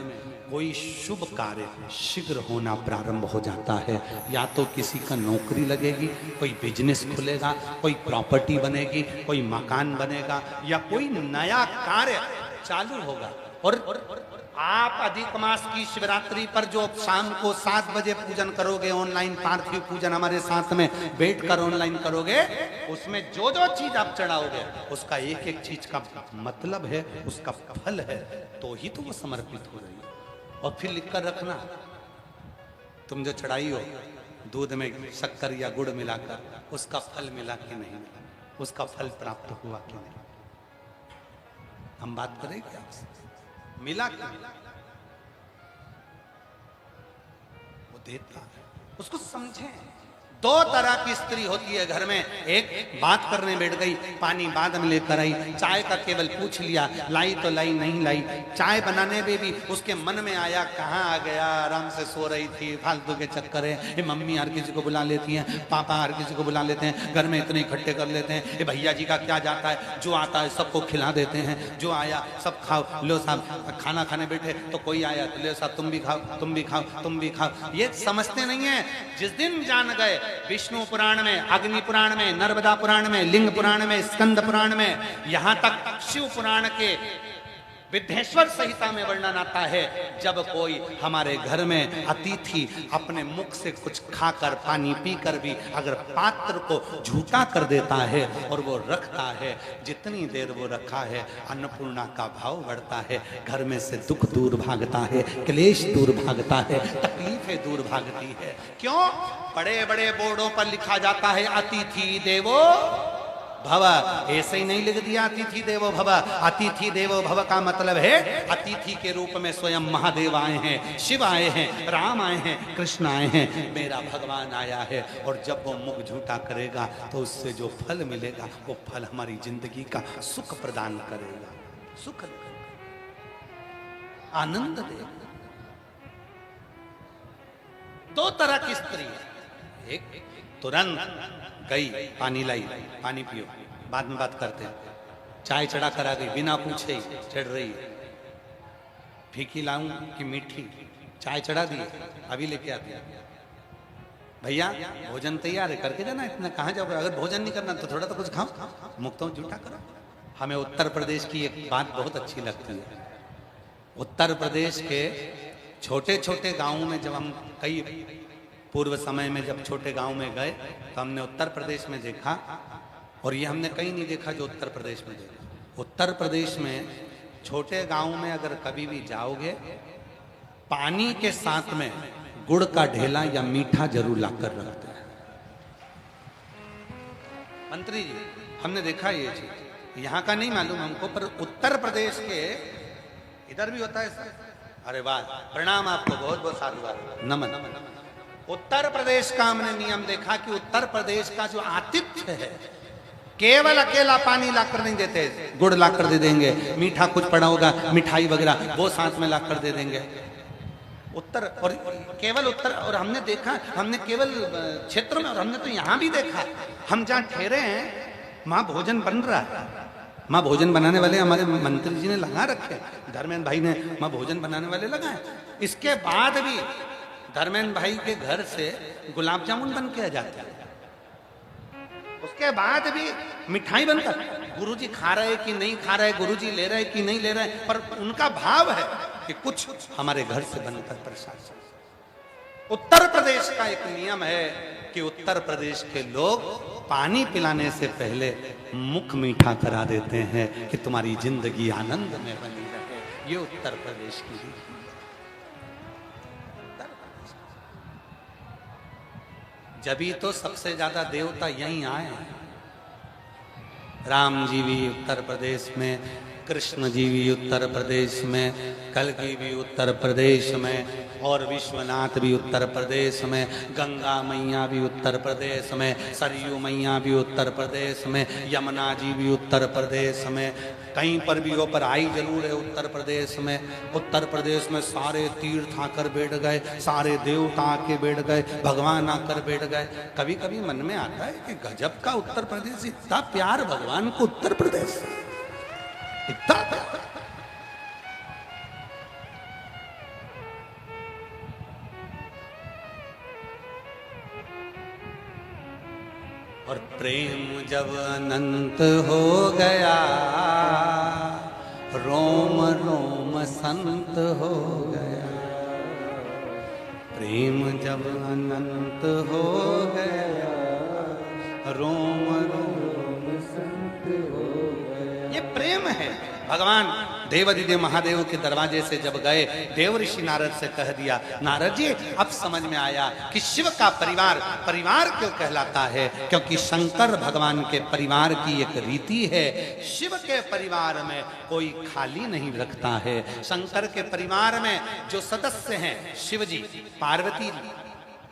कोई शुभ कार्य शीघ्र होना प्रारंभ हो जाता है। या तो किसी का नौकरी लगेगी, कोई बिजनेस खुलेगा, कोई प्रॉपर्टी बनेगी, कोई मकान बनेगा, या कोई नया कार्य चालू होगा। और आप अधिक मास की शिवरात्रि पर जो शाम को 7 बजे पूजन करोगे, ऑनलाइन पार्थिव पूजन हमारे साथ में बैठकर ऑनलाइन करोगे, उसमें जो जो चीज आप चढ़ाओगे उसका एक एक चीज का मतलब है, उसका फल है, तो ही तो वो समर्पित हो रही है। और फिर लिखकर रखना, तुम जो चढ़ाई हो दूध में शक्कर या गुड़ मिलाकर, उसका फल मिला कि नहीं मिला, उसका फल प्राप्त हुआ कि नहीं। हम बात करेंगे आपसे, मिला क्या, वो देता है, उसको समझें। 2 तरह की स्त्री होती है घर में, एक बात करने बैठ गई, पानी बाद में लेकर आई, चाय का केवल पूछ लिया, लाई तो लाई, नहीं लाई। चाय बनाने में भी उसके मन में आया, कहाँ आ गया, आराम से सो रही थी, फालतू के चक्कर है, ये मम्मी हर किसी को बुला लेती हैं, पापा हर किसी को बुला लेते हैं, घर में इतने इकट्ठे कर लेते हैं, ये भैया जी का क्या जाता है, जो आता है सबको खिला देते हैं, जो आया सब खाओ, लो साहब खाना खाने बैठे तो कोई आया तो लो साहब तुम भी खाओ, तुम भी खाओ, तुम भी खाओ। ये समझते नहीं है। जिस दिन जान गए विष्णु पुराण में, अग्नि पुराण में, नर्मदा पुराण में, लिंग पुराण में, स्कंद पुराण में, यहां तक शिव पुराण के विद्धेश्वर संहिता में वर्णन आता है, जब कोई हमारे घर में अतिथि अपने मुख से कुछ खाकर, पानी पीकर भी अगर पात्र को झूठा कर देता है और वो रखता है, जितनी देर वो रखा है अन्नपूर्णा का भाव बढ़ता है, घर में से दुख दूर भागता है, क्लेश दूर भागता है, तकलीफें दूर भागती है। क्यों? बड़े बड़े बोर्डों पर लिखा जाता है अतिथि देवो भव, ऐसे ही नहीं लिख दिया अतिथि देवो भव। अतिथि देवो भव का मतलब है अतिथि के रूप में स्वयं महादेव आए हैं, शिव आए हैं, राम आए हैं, कृष्ण आए हैं, मेरा भगवान आया है। और जब वो मुख झूठा करेगा तो उससे जो फल मिलेगा वो फल हमारी जिंदगी का सुख प्रदान करेगा, सुख आनंद देगा। 2 तरह की स्त्री है, एक तुरंत गई, पानी लाई, पानी पियो, बाद में बात करते हैं। चाय चढ़ा कर आ गई, बिना पूछे ही चढ़ रही है, फीकी लाऊं कि मीठी, चाय चढ़ा दी, अभी लेके आती है, भैया भोजन तैयार है, करके जाना, इतना कहाँ जाओगे, अगर भोजन नहीं करना तो थोड़ा तो कुछ खाओ, मुख तो झूठा करो। हमें उत्तर प्रदेश की एक बात बहुत अच्छी लगती है। उत्तर प्रदेश के छोटे छोटे गाँवों में जब हम कई पूर्व समय में जब छोटे गांव में गए तो हमने उत्तर प्रदेश में देखा, और ये हमने कहीं नहीं देखा जो उत्तर प्रदेश में देखा। उत्तर प्रदेश में छोटे गांव में अगर कभी भी जाओगे, पानी के साथ में गुड़ का ढेला या मीठा जरूर लाकर रखते हैं। मंत्री जी, हमने देखा ये चीज, यहाँ का नहीं मालूम हमको, पर उत्तर प्रदेश के इधर भी होता है सर। अरे वाह, प्रणाम आपको, बहुत बहुत साधुवाद, नमन। उत्तर प्रदेश का हमने नियम देखा कि उत्तर प्रदेश का जो आतिथ्य है, केवल अकेला पानी लाकर नहीं देते, गुड़ लाकर दे देंगे, मीठा कुछ पड़ा होगा, मिठाई वगैरह वो साथ में लाकर दे देंगे। उत्तर, और केवल उत्तर, और हमने देखा, हमने केवल क्षेत्र में, और हमने तो यहाँ भी देखा, हम जहाँ ठहरे हैं वहाँ भोजन बन रहा है, माँ भोजन बनाने वाले हमारे मंत्री जी ने लगा रखे, धर्मेंद्र भाई ने माँ भोजन बनाने वाले लगाए। इसके बाद भी धर्मेंद्र भाई के घर से गुलाब जामुन बन के आ जाते हैं, उसके बाद भी मिठाई बनकर, गुरुजी खा रहे कि नहीं खा रहे, गुरुजी ले रहे कि नहीं ले रहे, पर उनका भाव है कि कुछ हमारे घर से बनकर प्रसाद। उत्तर प्रदेश का एक नियम है कि उत्तर प्रदेश के लोग पानी पिलाने से पहले मुख मीठा करा देते हैं कि तुम्हारी जिंदगी आनंद में बनी रहे। ये उत्तर प्रदेश की रीत है। जभी तो सबसे ज्यादा देवता यहीं आए हैं। राम जी भी उत्तर प्रदेश में, कृष्ण जी भी उत्तर प्रदेश में, कल्कि भी उत्तर प्रदेश में, और विश्वनाथ भी उत्तर प्रदेश में, गंगा मैया भी उत्तर प्रदेश में, सरयू मैया भी उत्तर प्रदेश में, यमुना जी भी उत्तर प्रदेश में, कहीं पर भी हो पर आई जरूर है उत्तर प्रदेश में। उत्तर प्रदेश में सारे तीर्थ आकर बैठ गए, सारे देवता आके बैठ गए, भगवान आकर बैठ गए। कभी कभी मन में आता है कि गजब का उत्तर प्रदेश, इतना प्यार भगवान को उत्तर प्रदेश से, इतना प्यार। और प्रेम जब अनंत हो गया, रोम रोम संत हो गया। प्रेम जब अनंत हो गया, रोम रोम संत हो गया। ये प्रेम है। भगवान देवादिदेव महादेव के दरवाजे से जब गए, देव ऋषि नारद से कह दिया, नारद जी अब समझ में आया कि शिव का परिवार परिवार क्यों कहलाता है, क्योंकि शंकर भगवान के परिवार की एक रीति है। शिव के परिवार में कोई खाली नहीं रखता है। शंकर के परिवार में जो सदस्य हैं, शिव जी, पार्वती जी,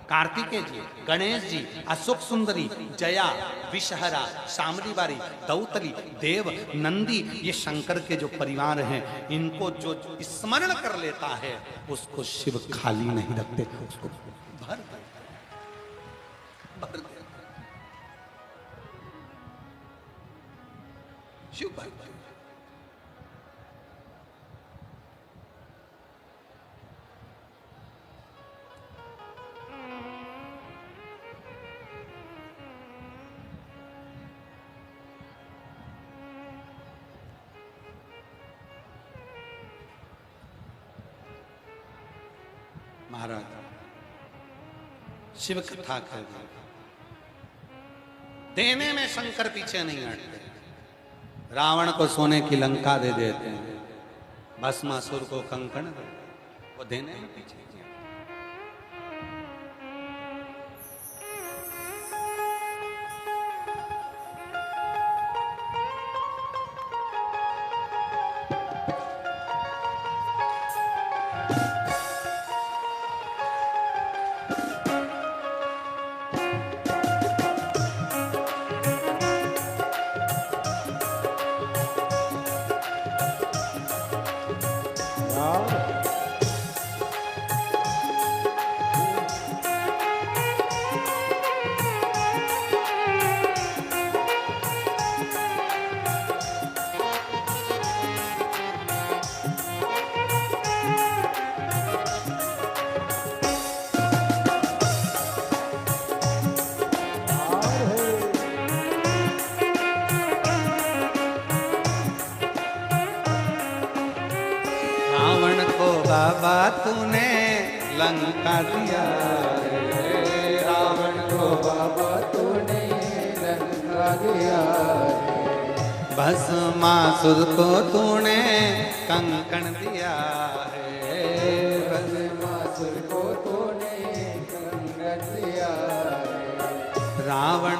कार्तिकेय जी, गणेश जी, अशोक सुंदरी, जया, विषहरा, शामली बारी, दौतली, देव, नंदी, ये शंकर के जो परिवार हैं, इनको जो स्मरण कर लेता है उसको शिव खाली नहीं रखते, उसको भर दे, भर दे। शिव भर दे। महाराज शिव कथा कर देने में शंकर पीछे नहीं हटते। रावण को सोने की लंका दे देते हैं, भस्मासुर को कंकण, वो देने में पीछे। बाबा तूने लंका दिया रे, रावण को बाबा तूने लंका दिया रे, भस्मासुर को तूने कंकण दिया है, भस्मासुर को तूने कंकण दिया है, रावण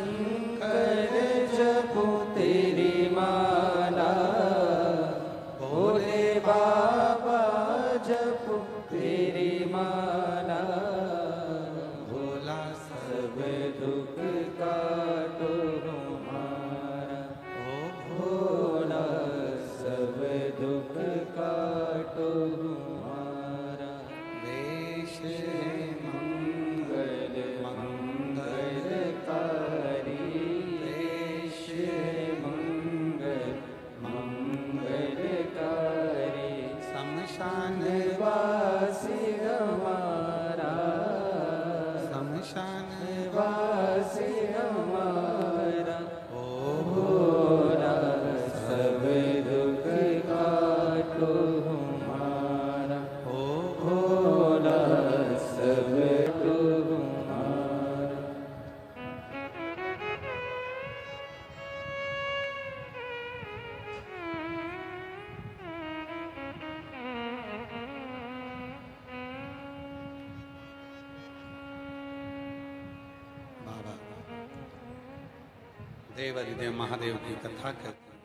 देव हरिदेव महादेव की कथा करते हैं।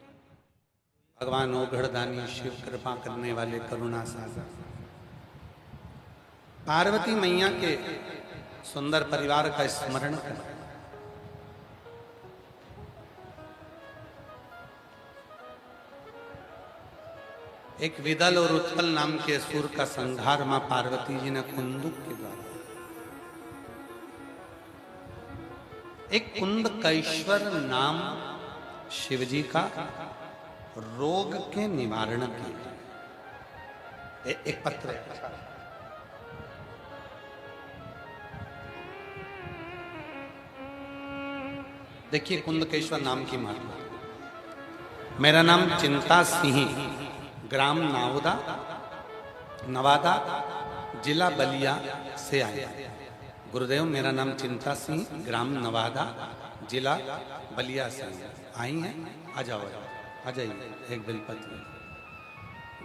भगवान ओघड़दानी शिव कृपा करने वाले करुणा सागर। पार्वती मैया के सुंदर परिवार का स्मरण करें। एक विदल और उत्पल नाम के असुर का संहार मां पार्वती जी ने कुंदुक के द्वारा। एक कुंदकेश्वर नाम शिवजी का रोग के निवारण के लिए एक पत्र है। देखिए कुंदकेश्वर नाम की महिमा। मेरा नाम चिंता सिंह, ग्राम नावदा, नवादा, जिला बलिया से आया। गुरुदेव मेरा नाम चिंता सिंह, ग्राम नवादा, जिला बलिया से आई हैं। आ जाओ, आ जाइए। एक बेलपत्र।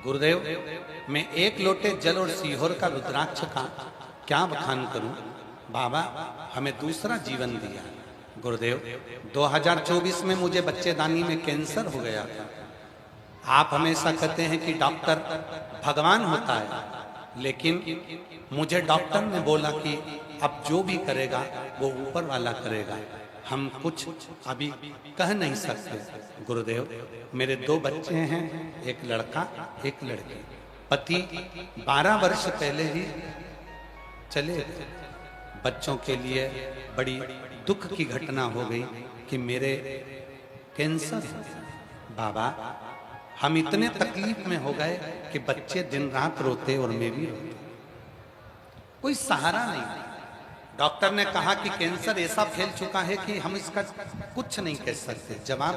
गुरुदेव मैं एक लोटे जल और सीहोर का रुद्राक्ष का क्या बखान करूं। बाबा हमें दूसरा जीवन दिया। गुरुदेव 2024 में मुझे बच्चेदानी में कैंसर हो गया था। आप हमेशा कहते हैं कि डॉक्टर भगवान होता है, लेकिन मुझे डॉक्टर ने बोला कि अब जो भी करेगा वो ऊपर वाला करेगा, हम कुछ अभी कह नहीं सकते। गुरुदेव मेरे 2 बच्चे हैं, एक लड़का एक लड़की। पति 12 वर्ष पहले ही चले गए। बच्चों के लिए बड़ी दुख की घटना हो गई कि मेरे कैंसर है। बाबा हम इतने तकलीफ में हो गए कि बच्चे दिन रात रोते और मैं भी रोते, कोई सहारा नहीं। डॉक्टर ने कहा कि कैंसर ऐसा फैल चुका है कि हम इसका कुछ नहीं कह सकते। जवाब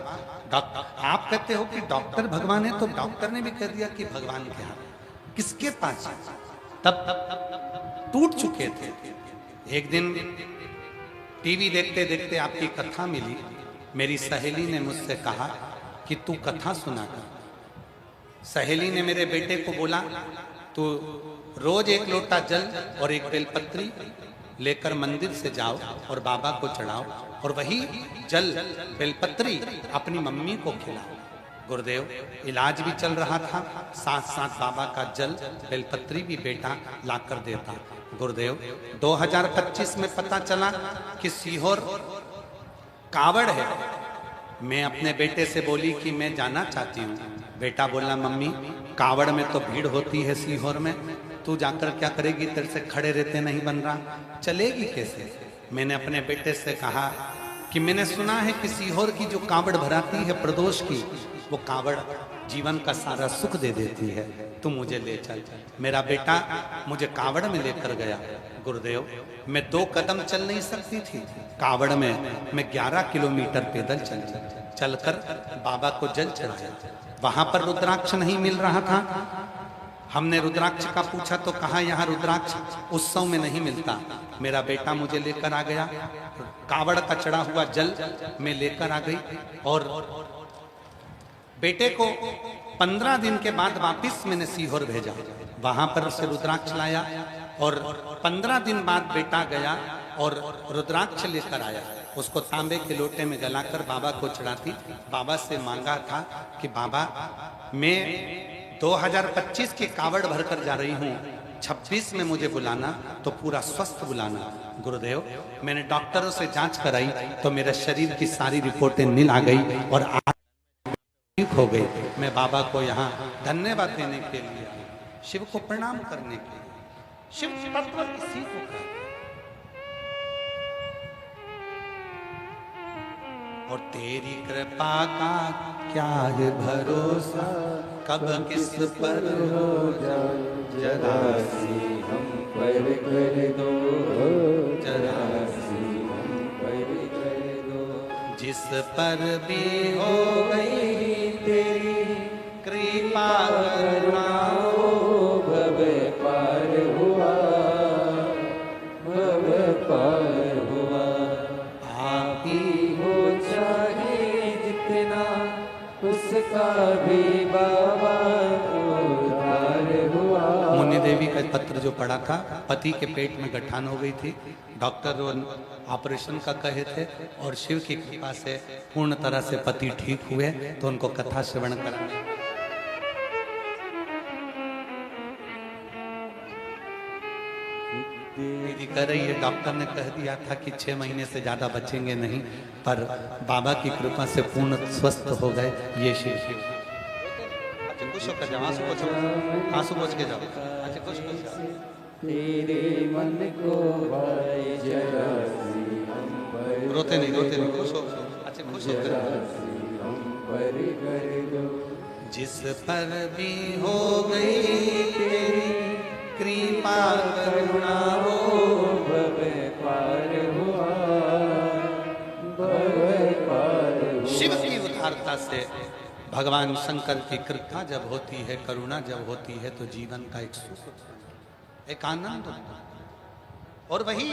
डॉक्टर आप कहते हो कि डॉक्टर भगवान है, तो डॉक्टर ने भी कह दिया कि भगवान के हाथ किसके पास। तब टूट चुके थे। एक दिन टीवी देखते देखते आपकी कथा मिली। मेरी सहेली ने मुझसे कहा कि तू कथा सुना कर। सहेली ने मेरे बेटे को बोला तो रोज एक लोटा जल और एक बेलपत्री लेकर मंदिर से जाओ और बाबा को चढ़ाओ और वही जल बेलपत्री अपनी मम्मी को खिलाओ। गुरुदेव इलाज भी चल रहा था, साथ साथ बाबा का जल बेलपत्री भी बेटा लाकर देता। गुरुदेव 2025 में पता चला कि सीहोर कावड़ है। मैं अपने बेटे से बोली कि मैं जाना चाहती हूँ। बेटा बोला मम्मी कावड़ में तो भीड़ होती है सीहोर में, तू जाकर क्या करेगी, तेरे से खड़े रहते नहीं बन रहा, चलेगी कैसे। मैंने अपने बेटे से कहा कि मैंने सुना है कि सीहोर की जो कावड़ भराती है प्रदोष की, वो कावड़ जीवन का सारा सुख दे देती है, तू मुझे ले चल। मेरा बेटा मुझे कावड़ में लेकर गया। गुरुदेव मैं 2 कदम चल नहीं सकती थी, कावड़ में मैं 11 किलोमीटर पैदल चलकर बाबा को जल चढ़ाया। वहां पर रुद्राक्ष नहीं मिल रहा था। हमने रुद्राक्ष का पूछा तो कहा यहाँ रुद्राक्ष उत्सव में नहीं मिलता। मेरा बेटा मुझे लेकर आ गया, कावड़ का चढ़ा हुआ जल मैं लेकर आ गई और बेटे को 15 दिन के बाद वापिस मैंने सीहोर भेजा। वहां पर उसे रुद्राक्ष लाया और 15 दिन बाद बेटा गया और रुद्राक्ष लेकर आया। उसको तांबे के लोटे में गलाकर बाबा को चढ़ाती। बाबा से मांगा था कि बाबा मैं 2025 के कावड़ भरकर जा रही हूँ, 26 में मुझे बुलाना तो पूरा स्वस्थ बुलाना। गुरुदेव मैंने डॉक्टरों से जांच कराई तो मेरे शरीर की सारी रिपोर्टें नील आ गई और ठीक हो गई। मैं बाबा को यहाँ धन्यवाद देने के लिए, शिव को प्रणाम करने के लिए। शिव तत्व किसी को कहते और तेरी कृपा का क्या है भरोसा, कब किस पर हो जाए जरा सी हम पर कर दो, जरा सी हम पर कर दो। जिस पर भी हो गई तेरी कृपा करुणा, भव पार हुआ, भव पार हुआ। आप ही हो चाहे जितना उसका भी बाबा उद्धार हुआ। मुन्नी देवी का पत्र जो पढ़ा था, पति के पेट में गठान हो गई थी। डॉक्टर ऑपरेशन का कहे थे और शिव की कृपा से पूर्ण तरह से पति ठीक हुए, तो उनको कथा श्रवण कराने। दीदी कह रही है डॉक्टर ने कह दिया था कि 6 महीने से ज्यादा बचेंगे नहीं, पर बाबा की कृपा से पूर्ण स्वस्थ हो गए। ये शिव अच्छा कुछ होकर जाओ, आंसू पोंछ के जाओ। अच्छा कुछ तेरे मन को भाई जरा सी हम पर रोते नहीं खुश हो। अच्छा खुश होकर हम पर कर दो। जिस पर भी हो गई तेरी कृपा करुणा हो, भव पार हुआ, भव पार हुआ। शिव की उदारता से भगवान शंकर की कृपा जब होती है, करुणा जब होती है, तो जीवन का एक सुख, एक आनंद होता है। और वही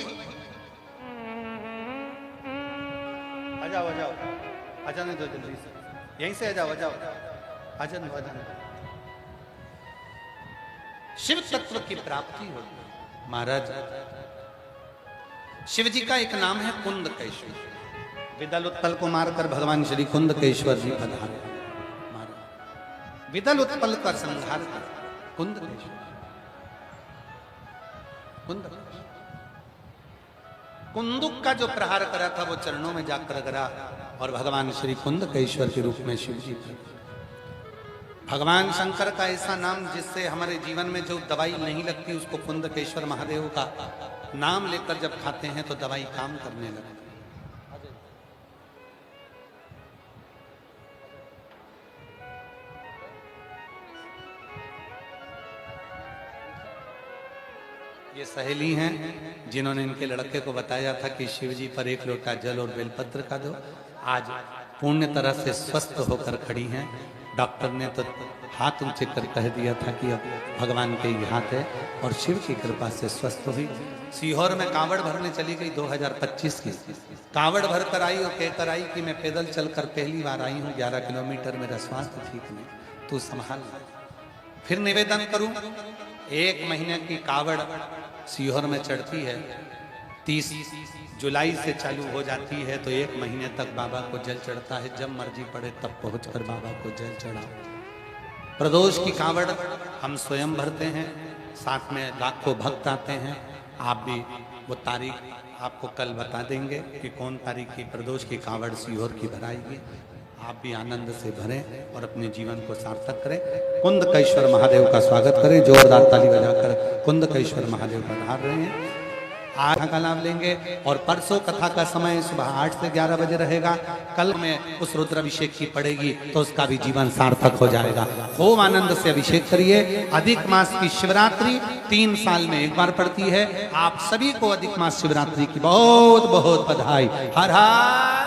आ जाओ आजा नहीं तो जल्दी से यहीं से आ जाओ आजा नहीं। शिव तत्व की प्राप्ति होगी महाराज। शिव जी का एक नाम है कुंदकेश्वर। विदल उत्पल को मारकर भगवान श्री कुंदकेश्वर जी पधारे। विदल उत्पल का संहार कर कुंदकेश्वर कुंदुक का जो प्रहार करा था वो चरणों में जाकर गिरा और भगवान श्री कुंदकेश्वर के रूप में शिव जी भगवान शंकर का ऐसा नाम जिससे हमारे जीवन में जो दवाई नहीं लगती, उसको कुंदकेश्वर महादेव का नाम लेकर जब खाते हैं तो दवाई काम करने लगती। ये सहेली हैं जिन्होंने इनके लड़के को बताया था कि शिव जी पर 1 लोटा जल और बेलपत्र का दो। आज पूर्ण तरह से स्वस्थ होकर खड़ी हैं। डॉक्टर ने तो हाथ ऊंचे कर कह दिया था कि अब भगवान के ही हाथ है, और शिव की कृपा से स्वस्थ हुई। सीहोर में कांवड़ भरने चली गई 2025 की। कांवड़ भर कर आई और कहकर आई कि मैं पैदल चलकर पहली बार आई हूँ, 11 किलोमीटर, मेरा स्वास्थ्य ठीक नहीं, तू संभाल। फिर निवेदन करूं, 1 महीने की कावड़ सीहोर में चढ़ती है, 30 जुलाई से चालू हो जाती है, तो 1 महीने तक बाबा को जल चढ़ता है। जब मर्जी पड़े तब पहुंचकर बाबा को जल चढ़ाओ। प्रदोष की कावड़ हम स्वयं भरते हैं, साथ में लाखों भक्त आते हैं। आप भी वो तारीख आपको कल बता देंगे कि कौन तारीख की प्रदोष की कावड़ सीहोर की भराएगी। आप भी आनंद से भरें और अपने जीवन को सार्थक करें। कुंदकेश्वर महादेव का स्वागत करें, जोरदार ताली बजाकर। कुंदकेश्वर महादेव पधार रहे हैं। आज का लाभ लेंगे और परसों कथा का समय सुबह 8 से 11 बजे रहेगा। कल में उस रुद्राभिषेक की पड़ेगी तो उसका भी जीवन सार्थक हो जाएगा। खूब आनंद से अभिषेक करिए। अधिक मास की शिवरात्रि 3 साल में एक बार पड़ती है। आप सभी को अधिक मास शिवरात्रि की बहुत बहुत बधाई। हर हर